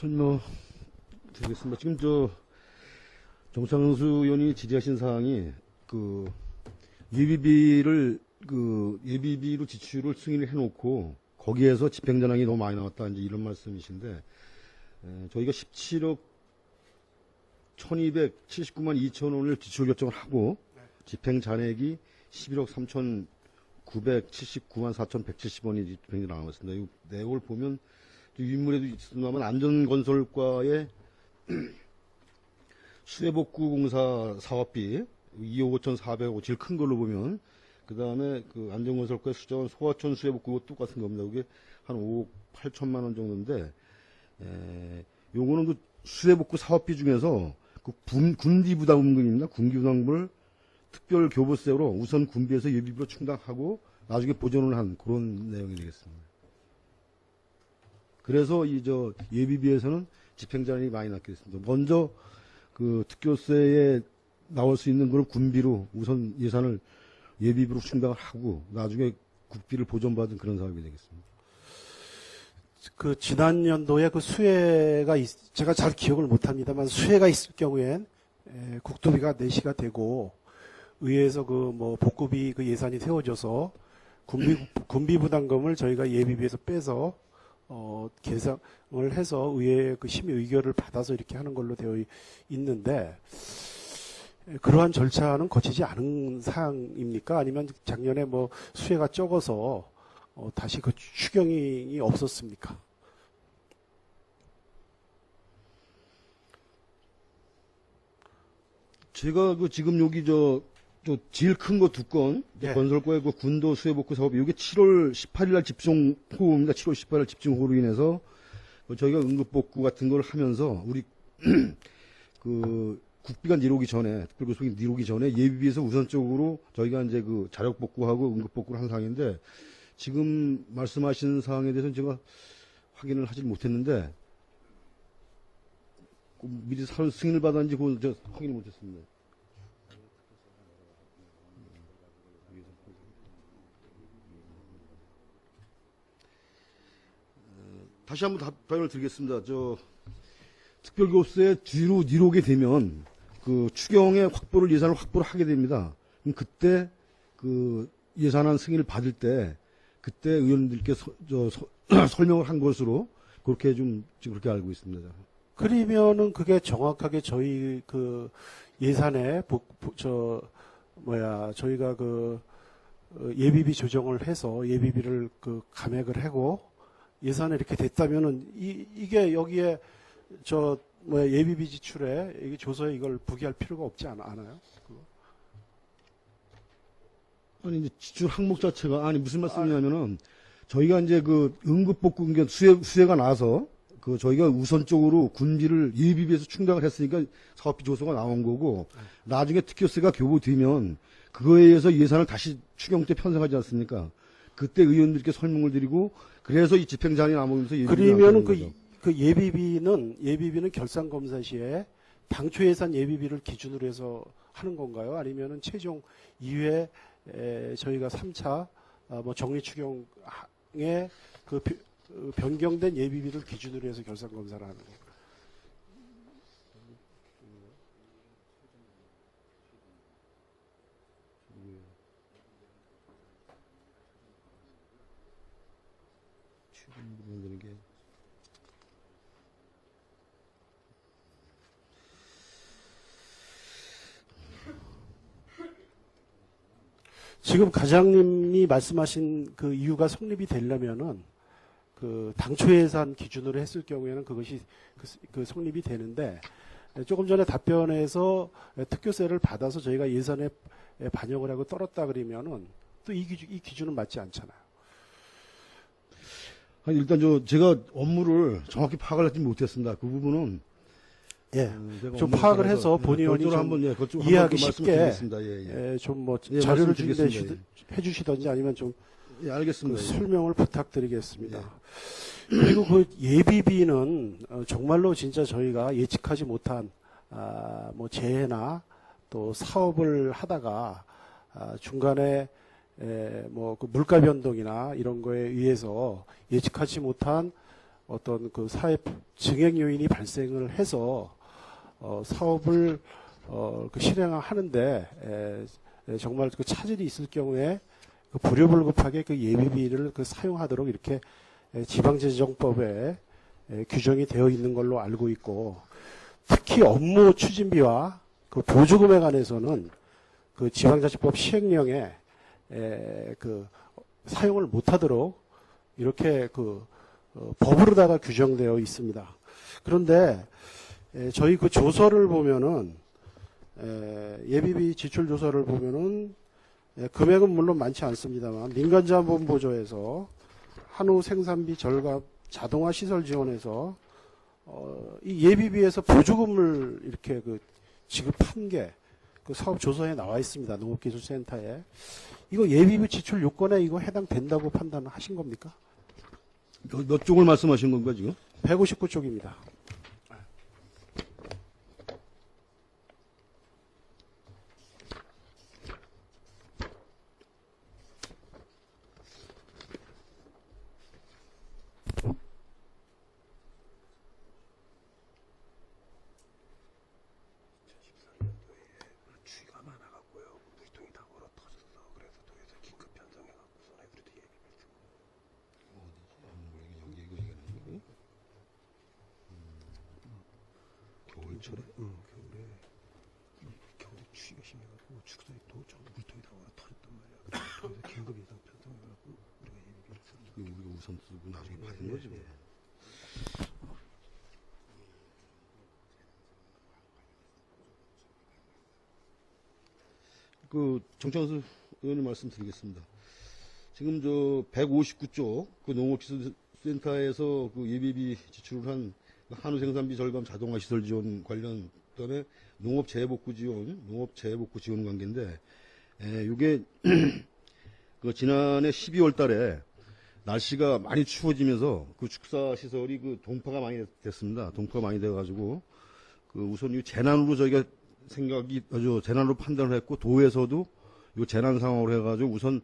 설명드리겠습니다. 지금 정상수 의원이 질의하신 사항이 예비비로 지출을 승인을 해놓고 거기에서 집행잔액이 너무 많이 나왔다 이제 이런 말씀이신데 저희가 17억 1,279만 2천 원을 지출 결정을 하고 집행잔액이 11억 3,979만 4,170원이 집행이 나왔습니다. 이 내용을 보면 윗물에도 있습니다만 안전건설과의 수해복구공사 사업비 2억 5,400원 제일 큰 걸로 보면 그 다음에 그 안전건설과의 수자원 소하천 수해복구 똑같은 겁니다. 그게 한 5억 8천만 원 정도인데 요거는 그 수해복구 사업비 중에서 그 군비부담금입니다. 군비부담금을 특별 교부세로 우선 군비에서 예비비로 충당하고 나중에 보전을 한 그런 내용이 되겠습니다. 그래서 예비비에서는 집행잔액이 많이 낮게 됐습니다. 먼저 그 특교세에 나올 수 있는 그런 군비로 우선 예산을 예비비로 충당을 하고 나중에 국비를 보전받은 그런 사업이 되겠습니다. 그 지난 연도에 그 수혜가 제가 잘 기억을 못합니다만 수혜가 있을 경우엔 국토비가 내시가 되고 의회에서 그 뭐 복구비 그 예산이 세워져서 군비 부담금을 저희가 예비비에서 빼서 계상을 해서 의회의 그 심의 의결을 받아서 이렇게 하는 걸로 되어 있는데 그러한 절차는 거치지 않은 사항입니까? 아니면 작년에 뭐 수혜가 적어서 다시 그 추경이 없었습니까? 제가 지금 여기 제일 큰 거 두 건, 네. 건설과의 그 군도 수해복구 사업이 이게 7월 18일 날 집중호우입니다. 7월 18일 날 집중호우로 인해서 저희가 응급복구 같은 걸 하면서 우리 국비가 내려오기 전에, 특별교섭이 내려오기 전에 예비비에서 우선적으로 저희가 이제 그 자력복구하고 응급복구를 한 상황인데 지금 말씀하신 사항에 대해서는 제가 확인을 하지 못했는데 미리 승인을 받았는지 그건 제가 확인을 못했습니다. 다시 한번 답변을 드리겠습니다. 특별교섭에 뒤로 내려오게 되면 그 추경의 예산을 확보를 하게 됩니다. 그럼 그때 그 예산안 승인을 받을 때 그때 의원님들께 설명을 한 것으로 그렇게 지금 그렇게 알고 있습니다. 그러면은 그게 정확하게 저희 그 예산에 저희가 그 예비비 조정을 해서 예비비를 그 감액을 하고 예산에 이렇게 됐다면은 이게 여기에 예비비 지출에 이게 조서에 이걸 부기할 필요가 없지 않아요? 아니 이제 지출 항목 자체가 무슨 말씀이냐면은 저희가 이제 그 응급복구 그러니까 수해가 나서 그 저희가 우선적으로 군비를 예비비에서 충당을 했으니까 사업비 조서가 나온 거고 나중에 특효세가 교부되면 그거에 의해서 예산을 다시 추경 때 편성하지 않습니까? 그때 의원들께 설명을 드리고 그래서 이 집행잔이 남으면서 그러면은 그 예비비는 결산검사 시에 당초 예산 예비비를 기준으로 해서 하는 건가요? 아니면은 최종 이후에 저희가 3차 정리 추경에 그 변경된 예비비를 기준으로 해서 결산검사를 하는 건가요? 만드는 게 지금 과장님이 말씀하신 그 이유가 성립이 되려면은 그 당초 예산 기준으로 했을 경우에는 그것이 그 성립이 되는데 조금 전에 답변에서 특교세를 받아서 저희가 예산에 반영을 하고 떨었다 그러면은 또 이 기준은 맞지 않잖아요. 아니, 일단 제가 업무를 정확히 파악을 하지 못했습니다. 그 부분은 예, 제가 좀 업무를 파악을 잘해서, 해서 본의원이 좀 한번 그쪽 이해하기 한번 또 쉽게 말씀드리겠습니다. 예, 예. 좀 뭐 예, 자료를 말씀드리겠습니다. 해주시던지 아니면 좀 예, 알겠습니다. 그 예. 설명을 부탁드리겠습니다. 그리고 그 예비비는 정말로 진짜 저희가 예측하지 못한 뭐 재해나 또 사업을 하다가 중간에 뭐 그 물가 변동이나 이런 거에 의해서 예측하지 못한 어떤 그 사회 증액 요인이 발생을 해서 사업을 그 실행하는데 정말 그 차질이 있을 경우에 그 불효불급하게 그 예비비를 그 사용하도록 이렇게 지방재정법에 규정이 되어 있는 걸로 알고 있고, 특히 업무 추진비와 그 보조금에 관해서는 그 지방자치법 시행령에 그 사용을 못하도록 이렇게 그 법으로다가 규정되어 있습니다. 그런데 저희 그 조서를 보면은 예비비 지출 조서를 보면은 금액은 물론 많지 않습니다만 민간자본 보조에서 한우 생산비 절감 자동화 시설 지원에서 이 예비비에서 보조금을 이렇게 그 지급한 게 그 사업 조서에 나와 있습니다. 농업기술센터에. 이거 예비비 지출 요건에 이거 해당된다고 판단하신 겁니까? 몇 쪽을 말씀하신 건가 지금? 159쪽입니다. 겨울철에? 겨울에 추위가 심해갖고 축사에 물통이 다 얼어 터졌단 말이야. 그래서 긴급 예산 편성해갖고 우리가 예비비를 쓰는 거야. 우리가 우선 쓰고 나중에 받은 거지. 뭐. 그 정창수 의원님 말씀드리겠습니다. 지금 159쪽 그 농업기술센터에서 그 예비비 지출을 한 한우 생산비 절감 자동화 시설 지원 관련, 그다음에 농업재해복구 지원 관계인데, 이게 그 지난해 12월 달에 날씨가 많이 추워지면서 그 축사 시설이 그 동파가 많이 됐습니다. 동파가 많이 돼가지고 그 우선 이 재난으로 저희가 재난으로 판단을 했고, 도에서도 이 재난 상황으로 해가지고 우선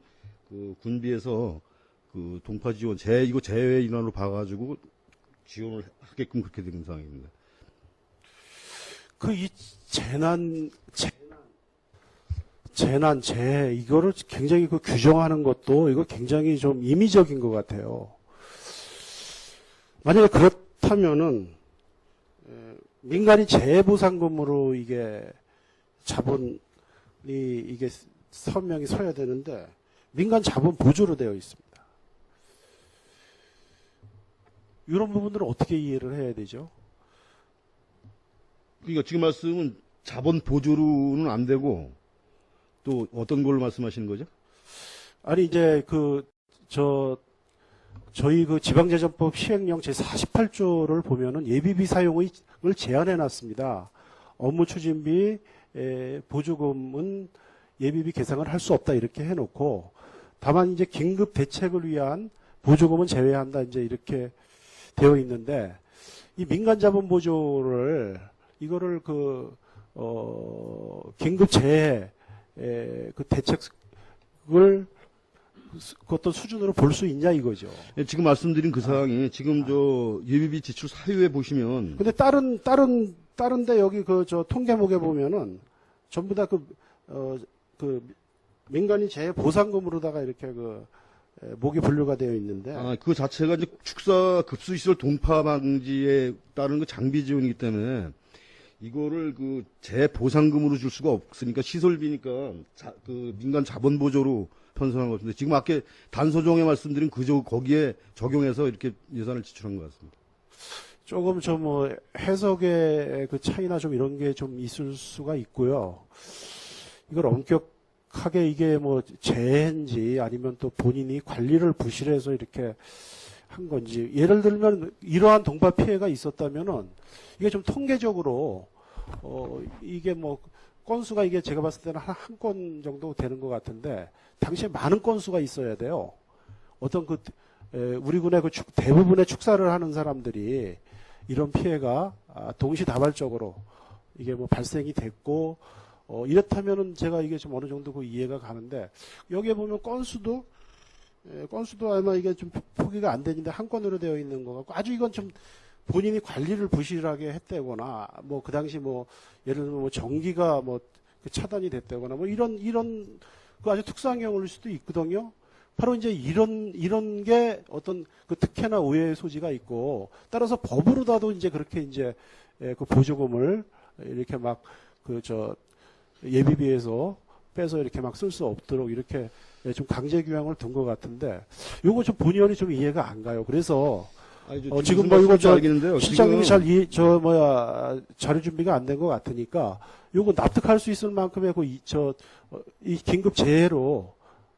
그 군비에서 그 동파 지원 이거 재해 인원으로 봐가지고 지원을 하게끔 그렇게 된 상황입니다. 그 이 재해 이거를 굉장히 그 규정하는 것도 이거 굉장히 좀 임의적인 것 같아요. 만약에 그렇다면은 민간이 재해보상금으로 이게 자본이 이게 선명히 서야 되는데 민간 자본 보조로 되어 있습니다. 이런 부분들은 어떻게 이해를 해야 되죠? 그러니까 지금 말씀은 자본 보조로는 안 되고 또 어떤 걸로 말씀하시는 거죠? 아니 이제 저희 그 지방재정법 시행령 제48조를 보면은 예비비 사용을 제한해 놨습니다. 업무 추진비 보조금은 예비비 계상을 할 수 없다 이렇게 해놓고, 다만 이제 긴급 대책을 위한 보조금은 제외한다 이제 이렇게 되어 있는데, 이 민간 자본 보조를 이거를 긴급 재해 그 대책을 그 어떤 수준으로 볼 수 있냐 이거죠. 지금 말씀드린 그 사항이 지금 예비비 지출 사유에 보시면, 근데 다른데 여기 통계목에 보면은 전부 다 그 민간인 재해 보상금으로다가 이렇게 목이 분류가 되어 있는데 그 자체가 이제 축사 급수시설 동파 방지에 따른 그 장비 지원이기 때문에 이거를 그 재보상금으로 줄 수가 없으니까 시설비니까 그 민간 자본 보조로 편성한 것 같은데 지금 아까 단서종에 말씀드린 거기에 적용해서 이렇게 예산을 지출한 것 같습니다. 조금 좀 뭐 해석의 그 차이나 좀 이런 게 좀 있을 수가 있고요. 이걸 엄격하게 이게 뭐 재해인지 아니면 또 본인이 관리를 부실해서 이렇게 한 건지 예를 들면 이러한 동파 피해가 있었다면은 이게 좀 통계적으로 이게 뭐 건수가 이게 제가 봤을 때는 한 건 정도 되는 것 같은데 당시에 많은 건수가 있어야 돼요. 어떤 우리 군의 그 대부분의 축사를 하는 사람들이 이런 피해가 동시다발적으로 이게 뭐 발생이 됐고 이렇다면은 제가 이게 좀 어느 정도 그 이해가 가는데 여기에 보면 건수도 아마 이게 좀 포기가 안 되는데 한 건으로 되어 있는 것 같고 아주 이건 좀 본인이 관리를 부실하게 했다거나 뭐 그 당시 뭐 예를 들면 뭐 전기가 뭐 그 차단이 됐다거나 뭐 이런 그 아주 특수한 경우일 수도 있거든요. 바로 이제 이런 게 어떤 그 특혜나 우회의 소지가 있고 따라서 법으로다도 이제 그렇게 이제 그 보조금을 이렇게 막 예비비에서 빼서 이렇게 막 쓸 수 없도록 이렇게 좀 강제 규정을 둔 것 같은데 요거 좀 본의원이 좀 이해가 안 가요. 그래서 지금 뭐 이거 실장님이 자료 준비가 안 된 것 같으니까 요거 납득할 수 있을 만큼의 이 긴급 재해로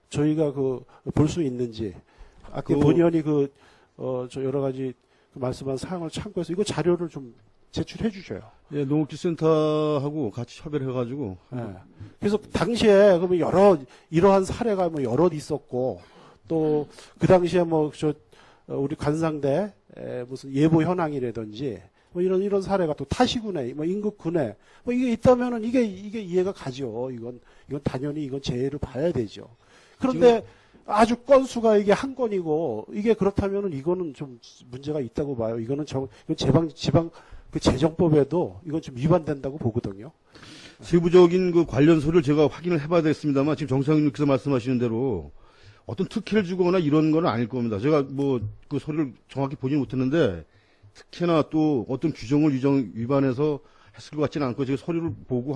저희가 볼 수 있는지 아까 본의원이 여러 가지 말씀한 사항을 참고해서 이거 자료를 좀 제출해 주셔요. 예, 농업기술센터하고 같이 협의를 해가지고. 예. 그래서 당시에 그러면 이러한 사례가 뭐 여럿 있었고 또 그 당시에 우리 관상대 무슨 예보 현황이라든지 뭐 이런 사례가 또 타시군에 뭐 인급군에 뭐 이게 있다면은 이게 이해가 가죠. 이건 당연히 이건 재해를 봐야 되죠. 그런데 아주 건수가 이게 한 건이고 이게 그렇다면은 이거는 좀 문제가 있다고 봐요. 이건 지방 그 재정법에도 이건 좀 위반된다고 보거든요. 세부적인 그 관련 서류를 제가 확인을 해봐야 되겠습니다만 지금 정상님께서 말씀하시는 대로 어떤 특혜를 주거나 이런 건 아닐 겁니다. 제가 뭐 그 서류를 정확히 보지는 못했는데 특혜나 또 어떤 규정을 위반해서 했을 것 같지는 않고 제가 서류를 보고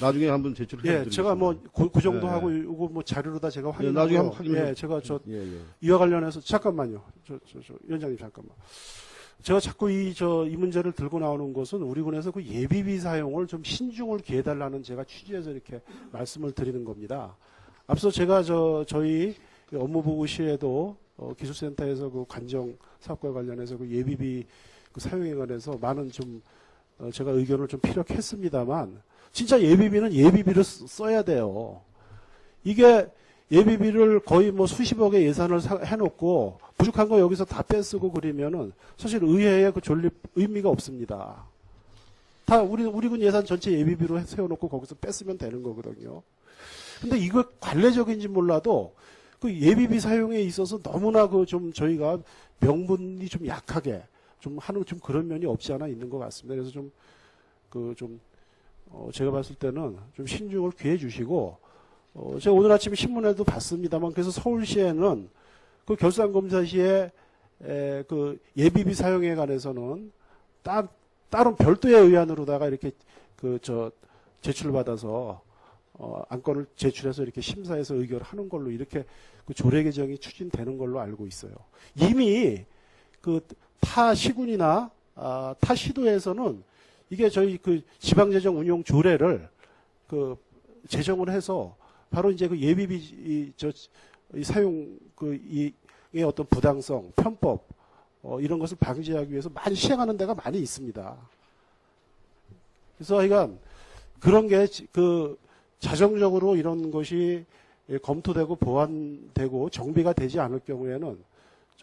나중에 한번 제출을 해드리겠습니다. 제가 뭐 그 정도 하고 이거 뭐 자료로 다 제가 확인하고 나중에 한번 확인해. 제가 이와 관련해서 잠깐만요. 위원장님 잠깐만. 제가 자꾸 이 문제를 들고 나오는 것은 우리 군에서 그 예비비 사용을 좀 신중을 기해달라는 제가 취지에서 이렇게 말씀을 드리는 겁니다. 앞서 제가 저희 업무보고시에도 기술센터에서 그 관정 사업과 관련해서 그 예비비 그 사용에 관해서 많은 제가 의견을 좀 피력했습니다만 진짜 예비비는 예비비를 써야 돼요. 이게 예비비를 거의 뭐 수십억의 예산을 해놓고 부족한 거 여기서 다 떼쓰고 그러면은 사실 의회에 그 존립 의미가 없습니다. 다 우리 군 예산 전체 예비비로 세워놓고 거기서 뺐으면 되는 거거든요. 근데 이거 관례적인지 몰라도 그 예비비 사용에 있어서 너무나 저희가 명분이 좀 약하게 하는 그런 면이 없지 않아 있는 것 같습니다. 그래서 제가 봤을 때는 좀 신중을 기해 주시고 제가 오늘 아침에 신문에도 봤습니다만 그래서 서울시에는 그 결산검사 시에 그 예비비 사용에 관해서는 다른 별도의 의안으로다가 이렇게 제출을 받아서 안건을 제출해서 이렇게 심사해서 의결을 하는 걸로 이렇게 그 조례 개정이 추진되는 걸로 알고 있어요. 이미 그 타 시군이나 타 시도에서는 이게 저희 그 지방재정 운용 조례를 제정을 해서 바로 이제 그 예비비 이 사용 이 어떤 부당성, 편법 이런 것을 방지하기 위해서 많이 시행하는 데가 많이 있습니다. 그래서 하여간 그런 게 자정적으로 이런 것이 검토되고 보완되고 정비가 되지 않을 경우에는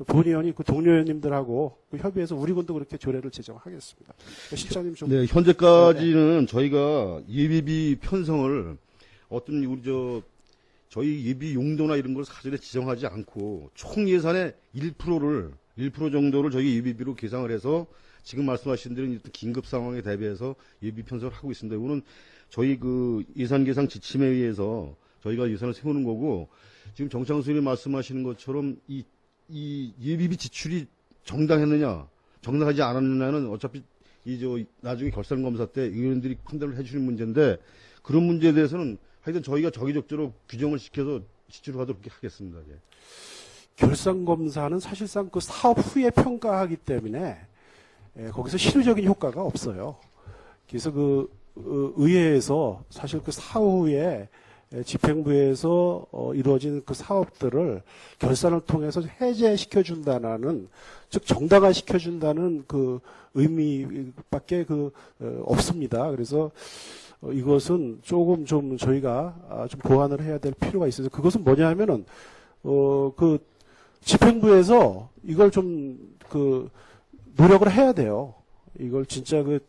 본의원이 그 동료 의원님들하고 협의해서 우리 군도 그렇게 조례를 제정하겠습니다. 실장님 좀. 네, 현재까지는 저희가 예비비 편성을 저희 예비 용도나 이런 걸 사전에 지정하지 않고 총 예산의 1% 정도를 저희 예비비로 계상을 해서 지금 말씀하신 대로 긴급 상황에 대비해서 예비 편성을 하고 있습니다. 이거는 저희 그 예산 계상 지침에 의해서 저희가 예산을 세우는 거고 지금 정창수 의원이 말씀하시는 것처럼 이 예비비 지출이 정당하지 않았느냐는 어차피 나중에 결산검사 때 의원들이 판단을 해주는 문제인데 그런 문제에 대해서는 하여튼 저희가 적극적으로 규정을 시켜서 지출을 하도록 하겠습니다. 예. 결산검사는 사실상 그 사업 후에 평가하기 때문에 거기서 실효적인 효과가 없어요. 그래서 그 의회에서 사실 그 사후에 집행부에서 이루어진 그 사업들을 결산을 통해서 해제시켜준다는, 즉 정당화시켜준다는 그 의미밖에 없습니다. 그래서 이것은 조금 좀 저희가 좀 보완을 해야 될 필요가 있어서, 그것은 뭐냐 하면은 그 집행부에서 이걸 좀 노력을 해야 돼요. 이걸 진짜 그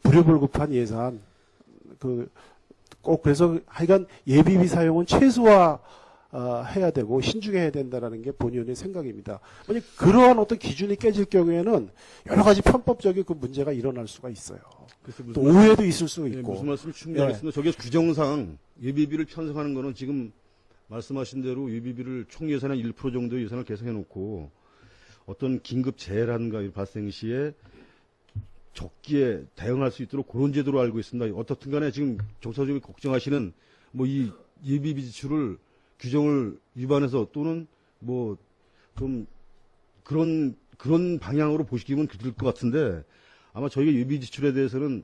불효불급한 예산 꼭 그래서 하여간 예비비 사용은 최소화 해야 되고 신중해야 된다라는 게 본의원의 생각입니다. 만약 그러한 어떤 기준이 깨질 경우에는 여러 가지 편법적인 그 문제가 일어날 수가 있어요. 또 오해도 있을 수 있고. 무슨 말씀이 충분하겠습니다. 저게 규정상 예비비를 편성하는 거는 지금 말씀하신 대로 예비비를 총 예산의 1% 정도 예산을 계산해 놓고 어떤 긴급 재해라든가 발생 시에 적기에 대응할 수 있도록 그런 제도로 알고 있습니다. 어떻든 간에 지금 정사님이 걱정하시는 이 예비비 지출을 규정을 위반해서 또는 좀 그런 방향으로 보시기면 될 것 같은데 아마 저희가 예비 지출에 대해서는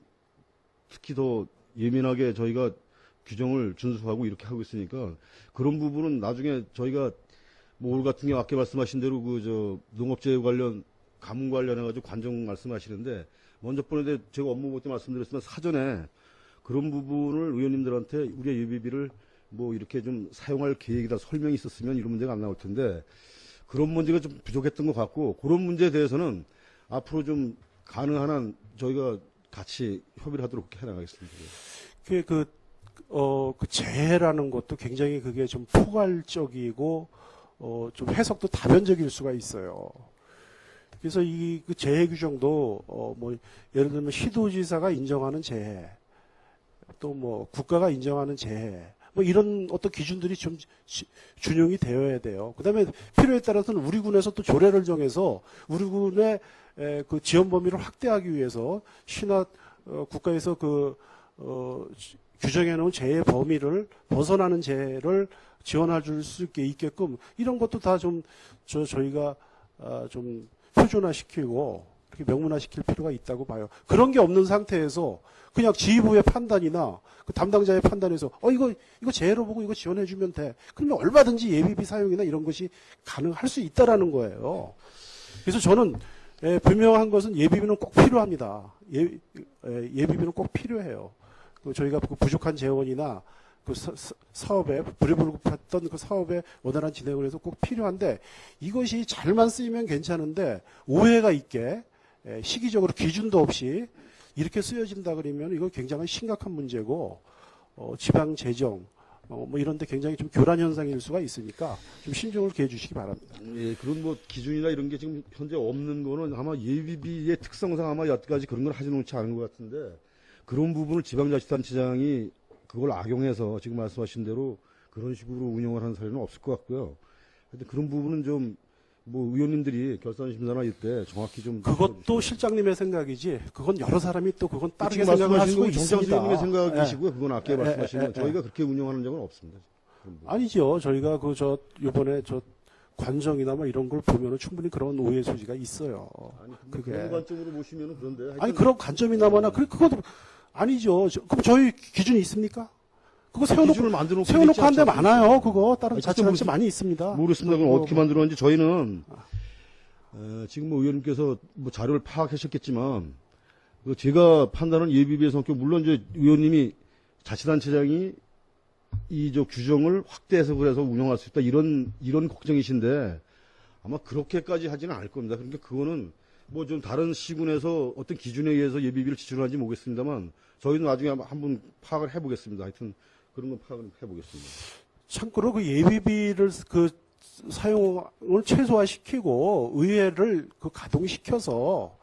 특히 더 예민하게 저희가 규정을 준수하고 이렇게 하고 있으니까 그런 부분은 나중에 저희가 올 같은 경우 아까 말씀하신 대로 농업재해 관련 가뭄 관련해가지고 관정 말씀하시는데 먼저 번에 제가 업무 볼 때 말씀드렸지만 사전에 그런 부분을 의원님들한테 우리가 예비비를 이렇게 좀 사용할 계획이다 설명이 있었으면 이런 문제가 안 나올 텐데 그런 문제가 좀 부족했던 것 같고 그런 문제에 대해서는 앞으로 좀 가능한 한 저희가 같이 협의를 하도록 해나가겠습니다. 그 재해라는 것도 굉장히 그게 좀 포괄적이고 좀 해석도 다변적일 수가 있어요. 그래서 그 재해 규정도 예를 들면 시도지사가 인정하는 재해, 또 국가가 인정하는 재해, 이런 어떤 기준들이 좀 준용이 되어야 돼요. 그다음에 필요에 따라서는 우리 군에서 또 조례를 정해서 우리 군의 그 지원 범위를 확대하기 위해서 시나 국가에서 규정해 놓은 재해 범위를 벗어나는 재해를 지원해 줄 수 있게끔 이런 것도 다 좀 저희가 좀 표준화시키고 그렇게 명문화시킬 필요가 있다고 봐요. 그런 게 없는 상태에서 그냥 지휘부의 판단이나 그 담당자의 판단에서 이거 재해로 보고 이거 지원해 주면 돼. 그러면 얼마든지 예비비 사용이나 이런 것이 가능할 수 있다라는 거예요. 그래서 저는 분명한 것은 예비비는 꼭 필요합니다. 예비비는 꼭 필요해요. 저희가 그 부족한 재원이나 그 사업에 불효불급했던 그 사업의 원활한 진행을 해서 꼭 필요한데 이것이 잘만 쓰이면 괜찮은데 오해가 있게 시기적으로 기준도 없이 이렇게 쓰여진다 그러면 이거 굉장히 심각한 문제고 지방 재정 이런 데 굉장히 좀 교란 현상일 수가 있으니까 좀 신중을 기해 주시기 바랍니다. 예, 그런 기준이나 이런 게 지금 현재 없는 거는 아마 예비비의 특성상 아마 여태까지 그런 걸 하지 놓지 않은 것 같은데 그런 부분을 지방자치단체장이 그걸 악용해서 지금 말씀하신 대로 그런 식으로 운영을 하는 사례는 없을 것 같고요. 하여튼 그런 부분은 좀 의원님들이 결산심사나 이때 정확히 좀 그것도 실장님의 생각이지 그건 여러 사람이 또 그건 다르게 지금 생각을 할 말씀하신 수가 건 있습니다. 정장수님의 생각이시고요. 그건 아까 말씀하신 건 저희가 그렇게 운영하는 적은 없습니다. 아니죠. 저희가 요번에 관정이나 이런 걸 보면은 충분히 그런 오해 소지가 있어요. 아니, 그게 그런 관점으로 보시면은 그런데 아니 그런 관점이나마나 그것도 아니죠. 그럼 저희 기준이 있습니까? 그거 세워놓고 한 데 많아요. 그거 다른 자치단체 많이 있습니다. 모르겠습니다. 그럼 어떻게 만들었는지 저희는 지금 의원님께서 자료를 파악하셨겠지만 제가 판단하는 예비비의 성격 물론 이제 의원님이 자치단체장이 규정을 확대 해석을 해서 운영할 수 있다 이런 걱정이신데 아마 그렇게까지 하지는 않을 겁니다. 그러니까 그거는 좀 다른 시군에서 어떤 기준에 의해서 예비비를 지출하는지 모르겠습니다만 저희는 나중에 한번 파악을 해보겠습니다. 하여튼 그런 건 파악을 해보겠습니다. 참고로 그 예비비를 사용을 최소화시키고 의회를 가동시켜서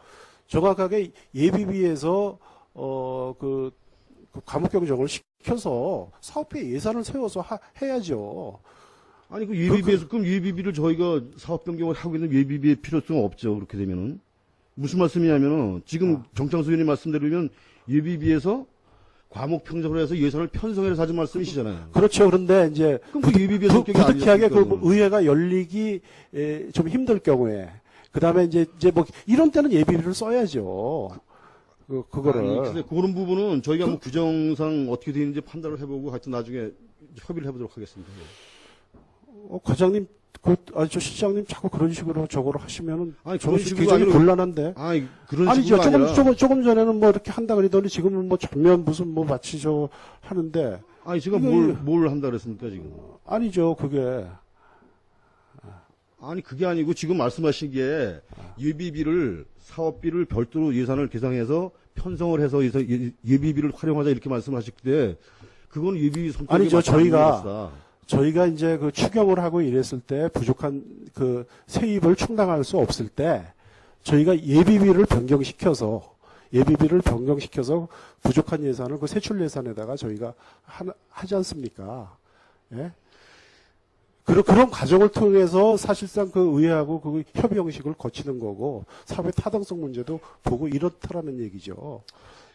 정확하게 예비비에서 그 과목 경정을 시켜서 사업비 예산을 세워서 해야죠. 아니, 그 예비비에서, 그럼 예비비를 저희가 사업 변경을 하고 있는 예비비의 필요성은 없죠. 그렇게 되면은. 무슨 말씀이냐면은, 지금 정창수 의원님 말씀대로면 예비비에서 과목 평정을 해서 예산을 편성해서 하지 말씀이시잖아요. 그렇죠. 그런데 이제 그럼 그 예비비의 성격이 부득이하게 그 아니었습니까, 의회가 열리기 좀 힘들 경우에 그다음에 이제 뭐 이런 때는 예비비를 써야죠. 그거를. 아니, 근데 그런 부분은 저희가 뭐 규정상 어떻게 되는지 판단을 해보고 하여튼 나중에 협의를 해보도록 하겠습니다. 과장님, 저 시장님 자꾸 그런 식으로 저거를 하시면은 아니, 저는 그런 식으로 굉장히 아니라- 곤란한데. 아니, 그런 아니죠. 식으로 아니라. 조금 전에는 뭐 이렇게 한다 그러더니 지금은 뭐 전면 무슨 뭐 마치 저 하는데. 아니, 제가 이거- 뭘 한다 그랬습니까, 지금? 아니죠. 그게. 아니, 그게 아니고 지금 말씀하신 게 예비비를, 사업비를 별도로 예산을 계상해서 편성을 해서 예비비를 활용하자 이렇게 말씀하실 때, 그건 예비비 성격이 아니죠. 맞지 않는 저희가 것이다. 저희가 이제 그 추경을 하고 이랬을 때 부족한 그 세입을 충당할 수 없을 때 저희가 예비비를 변경시켜서 부족한 예산을 그 세출 예산에다가 저희가 하지 않습니까? 예? 그런 과정을 통해서 사실상 그 의회하고 그 협의 형식을 거치는 거고 사회 타당성 문제도 보고 이렇다라는 얘기죠.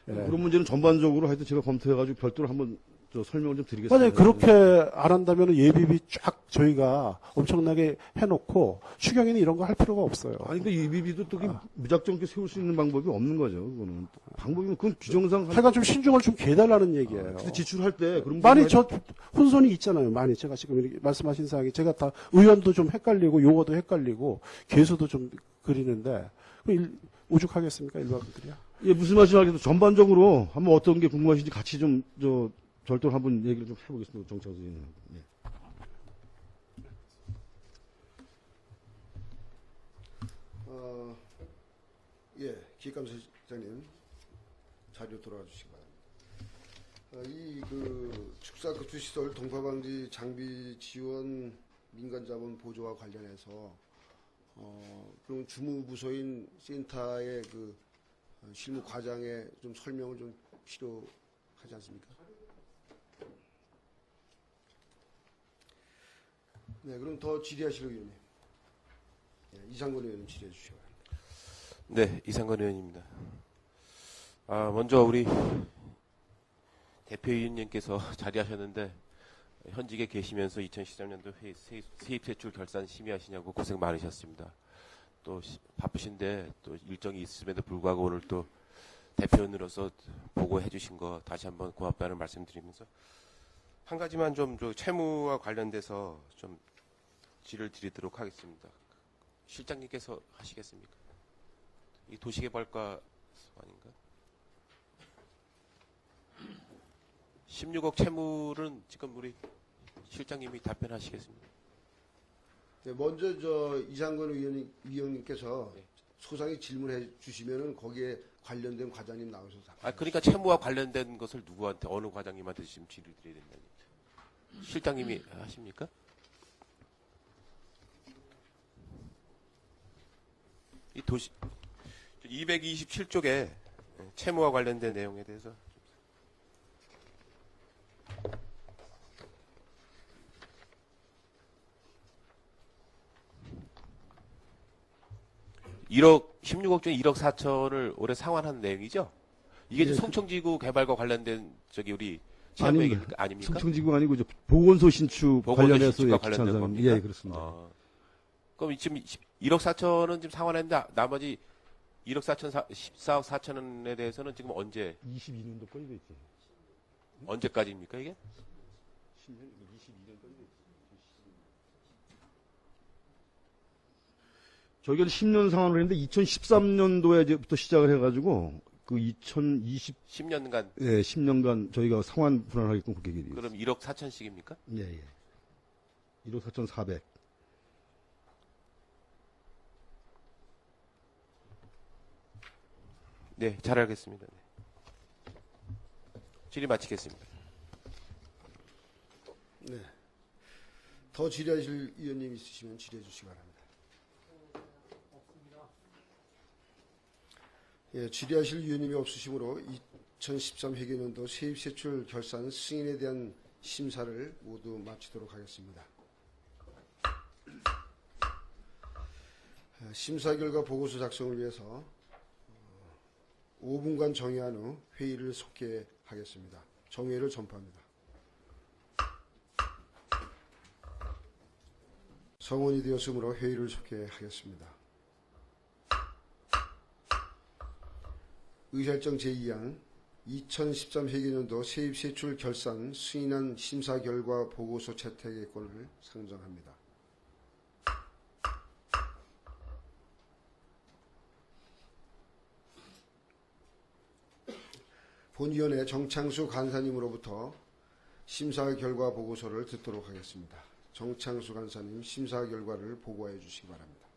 예. 그런 문제는 전반적으로 하여튼 제가 검토해가지고 별도로 한번 설명을 좀 드리겠습니다. 만약에 그렇게 안 한다면 예비비 쫙 저희가 엄청나게 해놓고 추경에는 이런 거 할 필요가 없어요. 아니, 근데 예비비도 또 무작정 이렇게 세울 수 있는 방법이 없는 거죠. 그거는. 방법이면 그건 규정상. 하여간 좀 신중을 좀 개달라는 얘기예요. 근데 지출할 때 그런 많이 부분이 혼선이 있잖아요. 많이 제가 지금 이렇게 말씀하신 사항이 제가 다 의원도 좀 헷갈리고 용어도 헷갈리고 개수도 좀 그리는데 오죽하겠습니까 일반인들이야. 예, 무슨 말인지 알겠도 전반적으로 한번 어떤 게 궁금하신지 같이 좀 별도로 한번 얘기를 좀 해보겠습니다. 정창수 의원님. 예. 기획감사장님 자료 돌아와 주시기 바랍니다. 축사급수시설 동파방지 장비 지원 민간자본 보조와 관련해서 그럼 주무부서인 센터의 그 실무 과장의 좀 설명을 좀 필요하지 않습니까? 네, 그럼 더 질의하실 의원님. 네, 이상건 의원님 질의해 주시기 바랍니다. 네, 이상건 의원입니다. 먼저 우리 대표위원님께서 자리하셨는데 현직에 계시면서 2013년도 세입세출 결산 심의하시냐고 고생 많으셨습니다. 또 바쁘신데 또 일정이 있음에도 불구하고 오늘 또 대표원으로서 보고해 주신 거 다시 한번 고맙다는 말씀드리면서 한 가지만 좀 채무와 관련돼서 좀 질의를 드리도록 하겠습니다. 실장님께서 하시겠습니까? 이 도시개발과 아닌가? 16억 채무는 지금 우리 실장님이 답변하시겠습니다. 네, 먼저 이상건 위원님께서 소상히 질문해 주시면은 거기에 관련된 과장님 나오셔서 그러니까 채무와 관련된 것을 누구한테 어느 과장님한테 지금 질의를 드려야 된다니. 실장님이 하십니까? 이 227쪽에 채무와 관련된 내용에 대해서 16억 중에 1억 4천을 올해 상환한 내용이죠? 이게 예, 송청지구 개발과 관련된 우리 채무 얘기 아닙니까? 청청지구 아니고 보건소 신축 관련해서 신축과 예측한 관련된 사람. 겁니까? 예, 그렇습니다. 그럼 지금 1억 4천은 지금 상환했는데 나머지 1억 14억 4천원에 대해서는 지금 22년도 거의 돼 있죠. 언제까지입니까 이게? 10년, 22년까지 돼 있죠. 저희가 10년 상환을 했는데 2013년도에부터 시작을 해가지고 그 10년간. 예, 10년간 저희가 상환 불안하게끔 그렇게 얘기해요. 그럼 1억 4천씩입니까? 예, 예. 1억 4,400. 네, 잘 알겠습니다. 네. 질의 마치겠습니다. 네. 더 질의하실 위원님 있으시면 질의해 주시기 바랍니다. 예, 질의하실 위원님이 없으시므로 2013 회계년도 세입세출 결산 승인에 대한 심사를 모두 마치도록 하겠습니다. 심사 결과 보고서 작성을 위해서 5분간 정회한 후 회의를 속개하겠습니다. 정회를 전파합니다. 성원이 되었으므로 회의를 속개하겠습니다. 의결정 제2항 2013 회계년도 세입세출 결산 승인안 심사 결과 보고서 채택의 권을 상정합니다. 본위원회 정창수 간사님으로부터 심사 결과 보고서를 듣도록 하겠습니다. 정창수 간사님, 심사 결과를 보고해 주시기 바랍니다.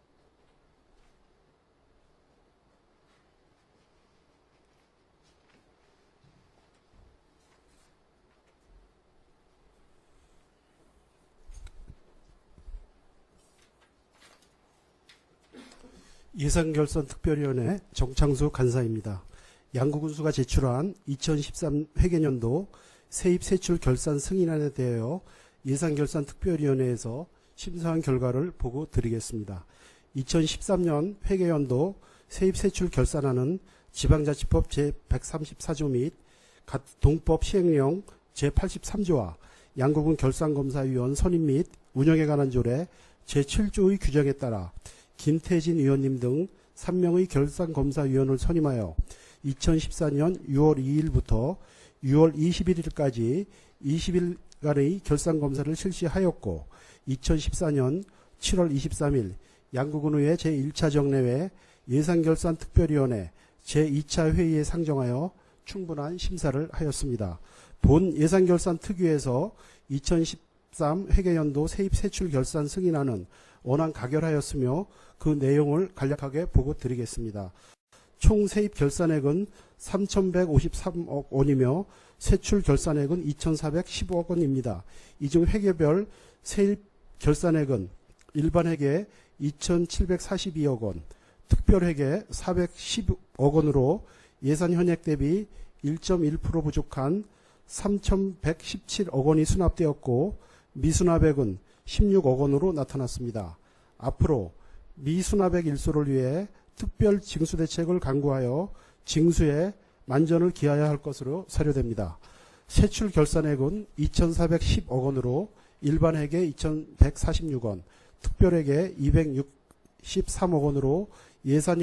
예산결산특별위원회 정창수 간사입니다. 양구군수가 제출한 2013 회계년도 세입세출 결산 승인안에 대하여 예산결산특별위원회에서 심사한 결과를 보고 드리겠습니다. 2013년 회계연도 세입세출 결산안은 지방자치법 제134조 및 동법 시행령 제83조와 양구군 결산검사위원 선임 및 운영에 관한 조례 제7조의 규정에 따라 김태진 의원님 등 3명의 결산검사위원을 선임하여 2014년 6월 2일부터 6월 21일까지 20일간의 결산검사를 실시하였고 2014년 7월 23일 양구군의회 제1차 정례회 예산결산특별위원회 제2차 회의에 상정하여 충분한 심사를 하였습니다. 본 예산결산특위에서 2013 회계연도 세입세출 결산 승인안은 원안 가결하였으며 그 내용을 간략하게 보고 드리겠습니다. 총 세입 결산액은 3,153억 원이며 세출 결산액은 2,415억 원입니다. 이 중 회계별 세입 결산액은 일반회계 2,742억 원, 특별회계 410억 원으로 예산 현액 대비 1.1% 부족한 3,117억 원이 수납되었고 미수납액은 16억 원으로 나타났습니다. 앞으로 미수납액 일소를 위해 특별 징수 대책을 강구하여 징수에 만전을 기하여야 할 것으로 사료됩니다. 세출 결산액은 2,410억 원으로 일반회계 2,146원, 특별회계 263억 원으로 예산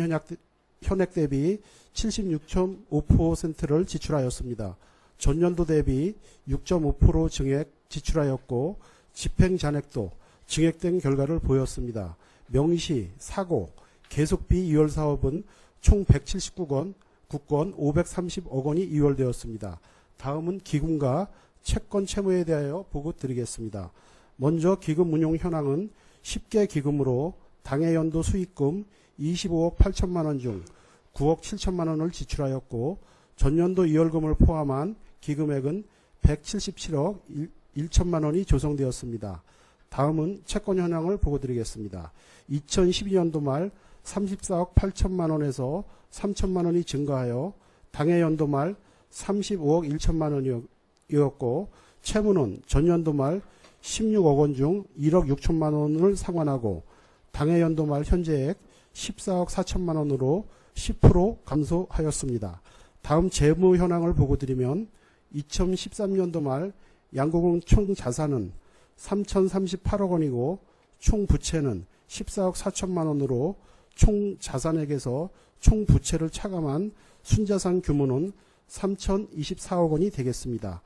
현액 대비 76.5%를 지출하였습니다. 전년도 대비 6.5% 증액 지출하였고 집행잔액도 증액된 결과를 보였습니다. 명시, 사고, 계속비 이월 사업은 총 179건, 국건 530억 원이 이월되었습니다. 다음은 기금과 채권 채무에 대하여 보고 드리겠습니다. 먼저 기금 운용 현황은 10개 기금으로 당해 연도 수익금 25억 8천만 원 중 9억 7천만 원을 지출하였고 전년도 이월금을 포함한 기금액은 177억 1천만 원이 조성되었습니다. 다음은 채권 현황을 보고 드리겠습니다. 2012년도 말 34억 8천만 원에서 3천만 원이 증가하여 당해 연도 말 35억 1천만 원이었고 채무는 전년도 말 16억 원 중 1억 6천만 원을 상환하고 당해 연도 말 현재액 14억 4천만 원으로 10% 감소하였습니다. 다음 재무 현황을 보고 드리면 2013년도 말 양구군 총 자산은 3,038억 원이고 총 부채는 14억 4천만 원으로 총 자산액에서 총 부채를 차감한 순자산 규모는 3,024억 원이 되겠습니다.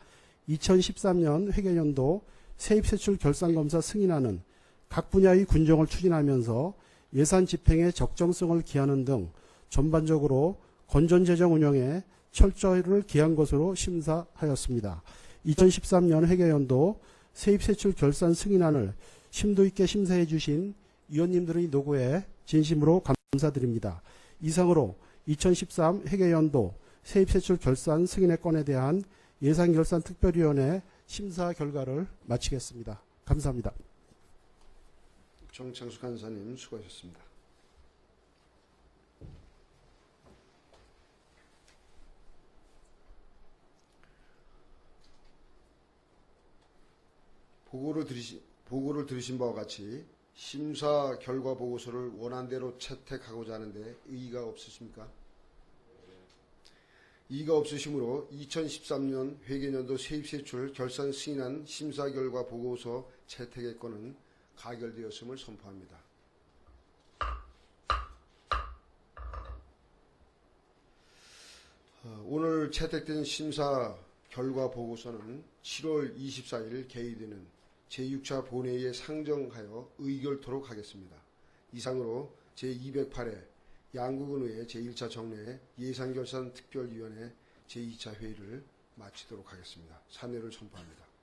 2013년 회계연도 세입세출 결산검사 승인안은 각 분야의 군정을 추진하면서 예산 집행의 적정성을 기하는 등 전반적으로 건전재정 운영에 철저를 기한 것으로 심사하였습니다. 2013년 회계연도 세입세출 결산 승인안을 심도 있게 심사해 주신 위원님들의 노고에 진심으로 감사드립니다. 이상으로 2013 회계연도 세입세출 결산 승인의 건에 대한 예산결산특별위원회 심사 결과를 마치겠습니다. 감사합니다. 정창수 간사님 수고하셨습니다. 보고를 들으신 바와 같이 심사 결과 보고서를 원안대로 채택하고자 하는데 이의가 없으십니까? 이의가 없으시므로 2013년 회계년도 세입세출 결산 승인안 심사 결과 보고서 채택의 건은 가결되었음을 선포합니다. 오늘 채택된 심사 결과 보고서는 7월 24일 개의되는 제6차 본회의에 상정하여 의결토록 하겠습니다. 이상으로 제208회 양국은의회 제1차 정례 예산결산 특별위원회 제2차 회의를 마치도록 하겠습니다. 사내를 선포합니다.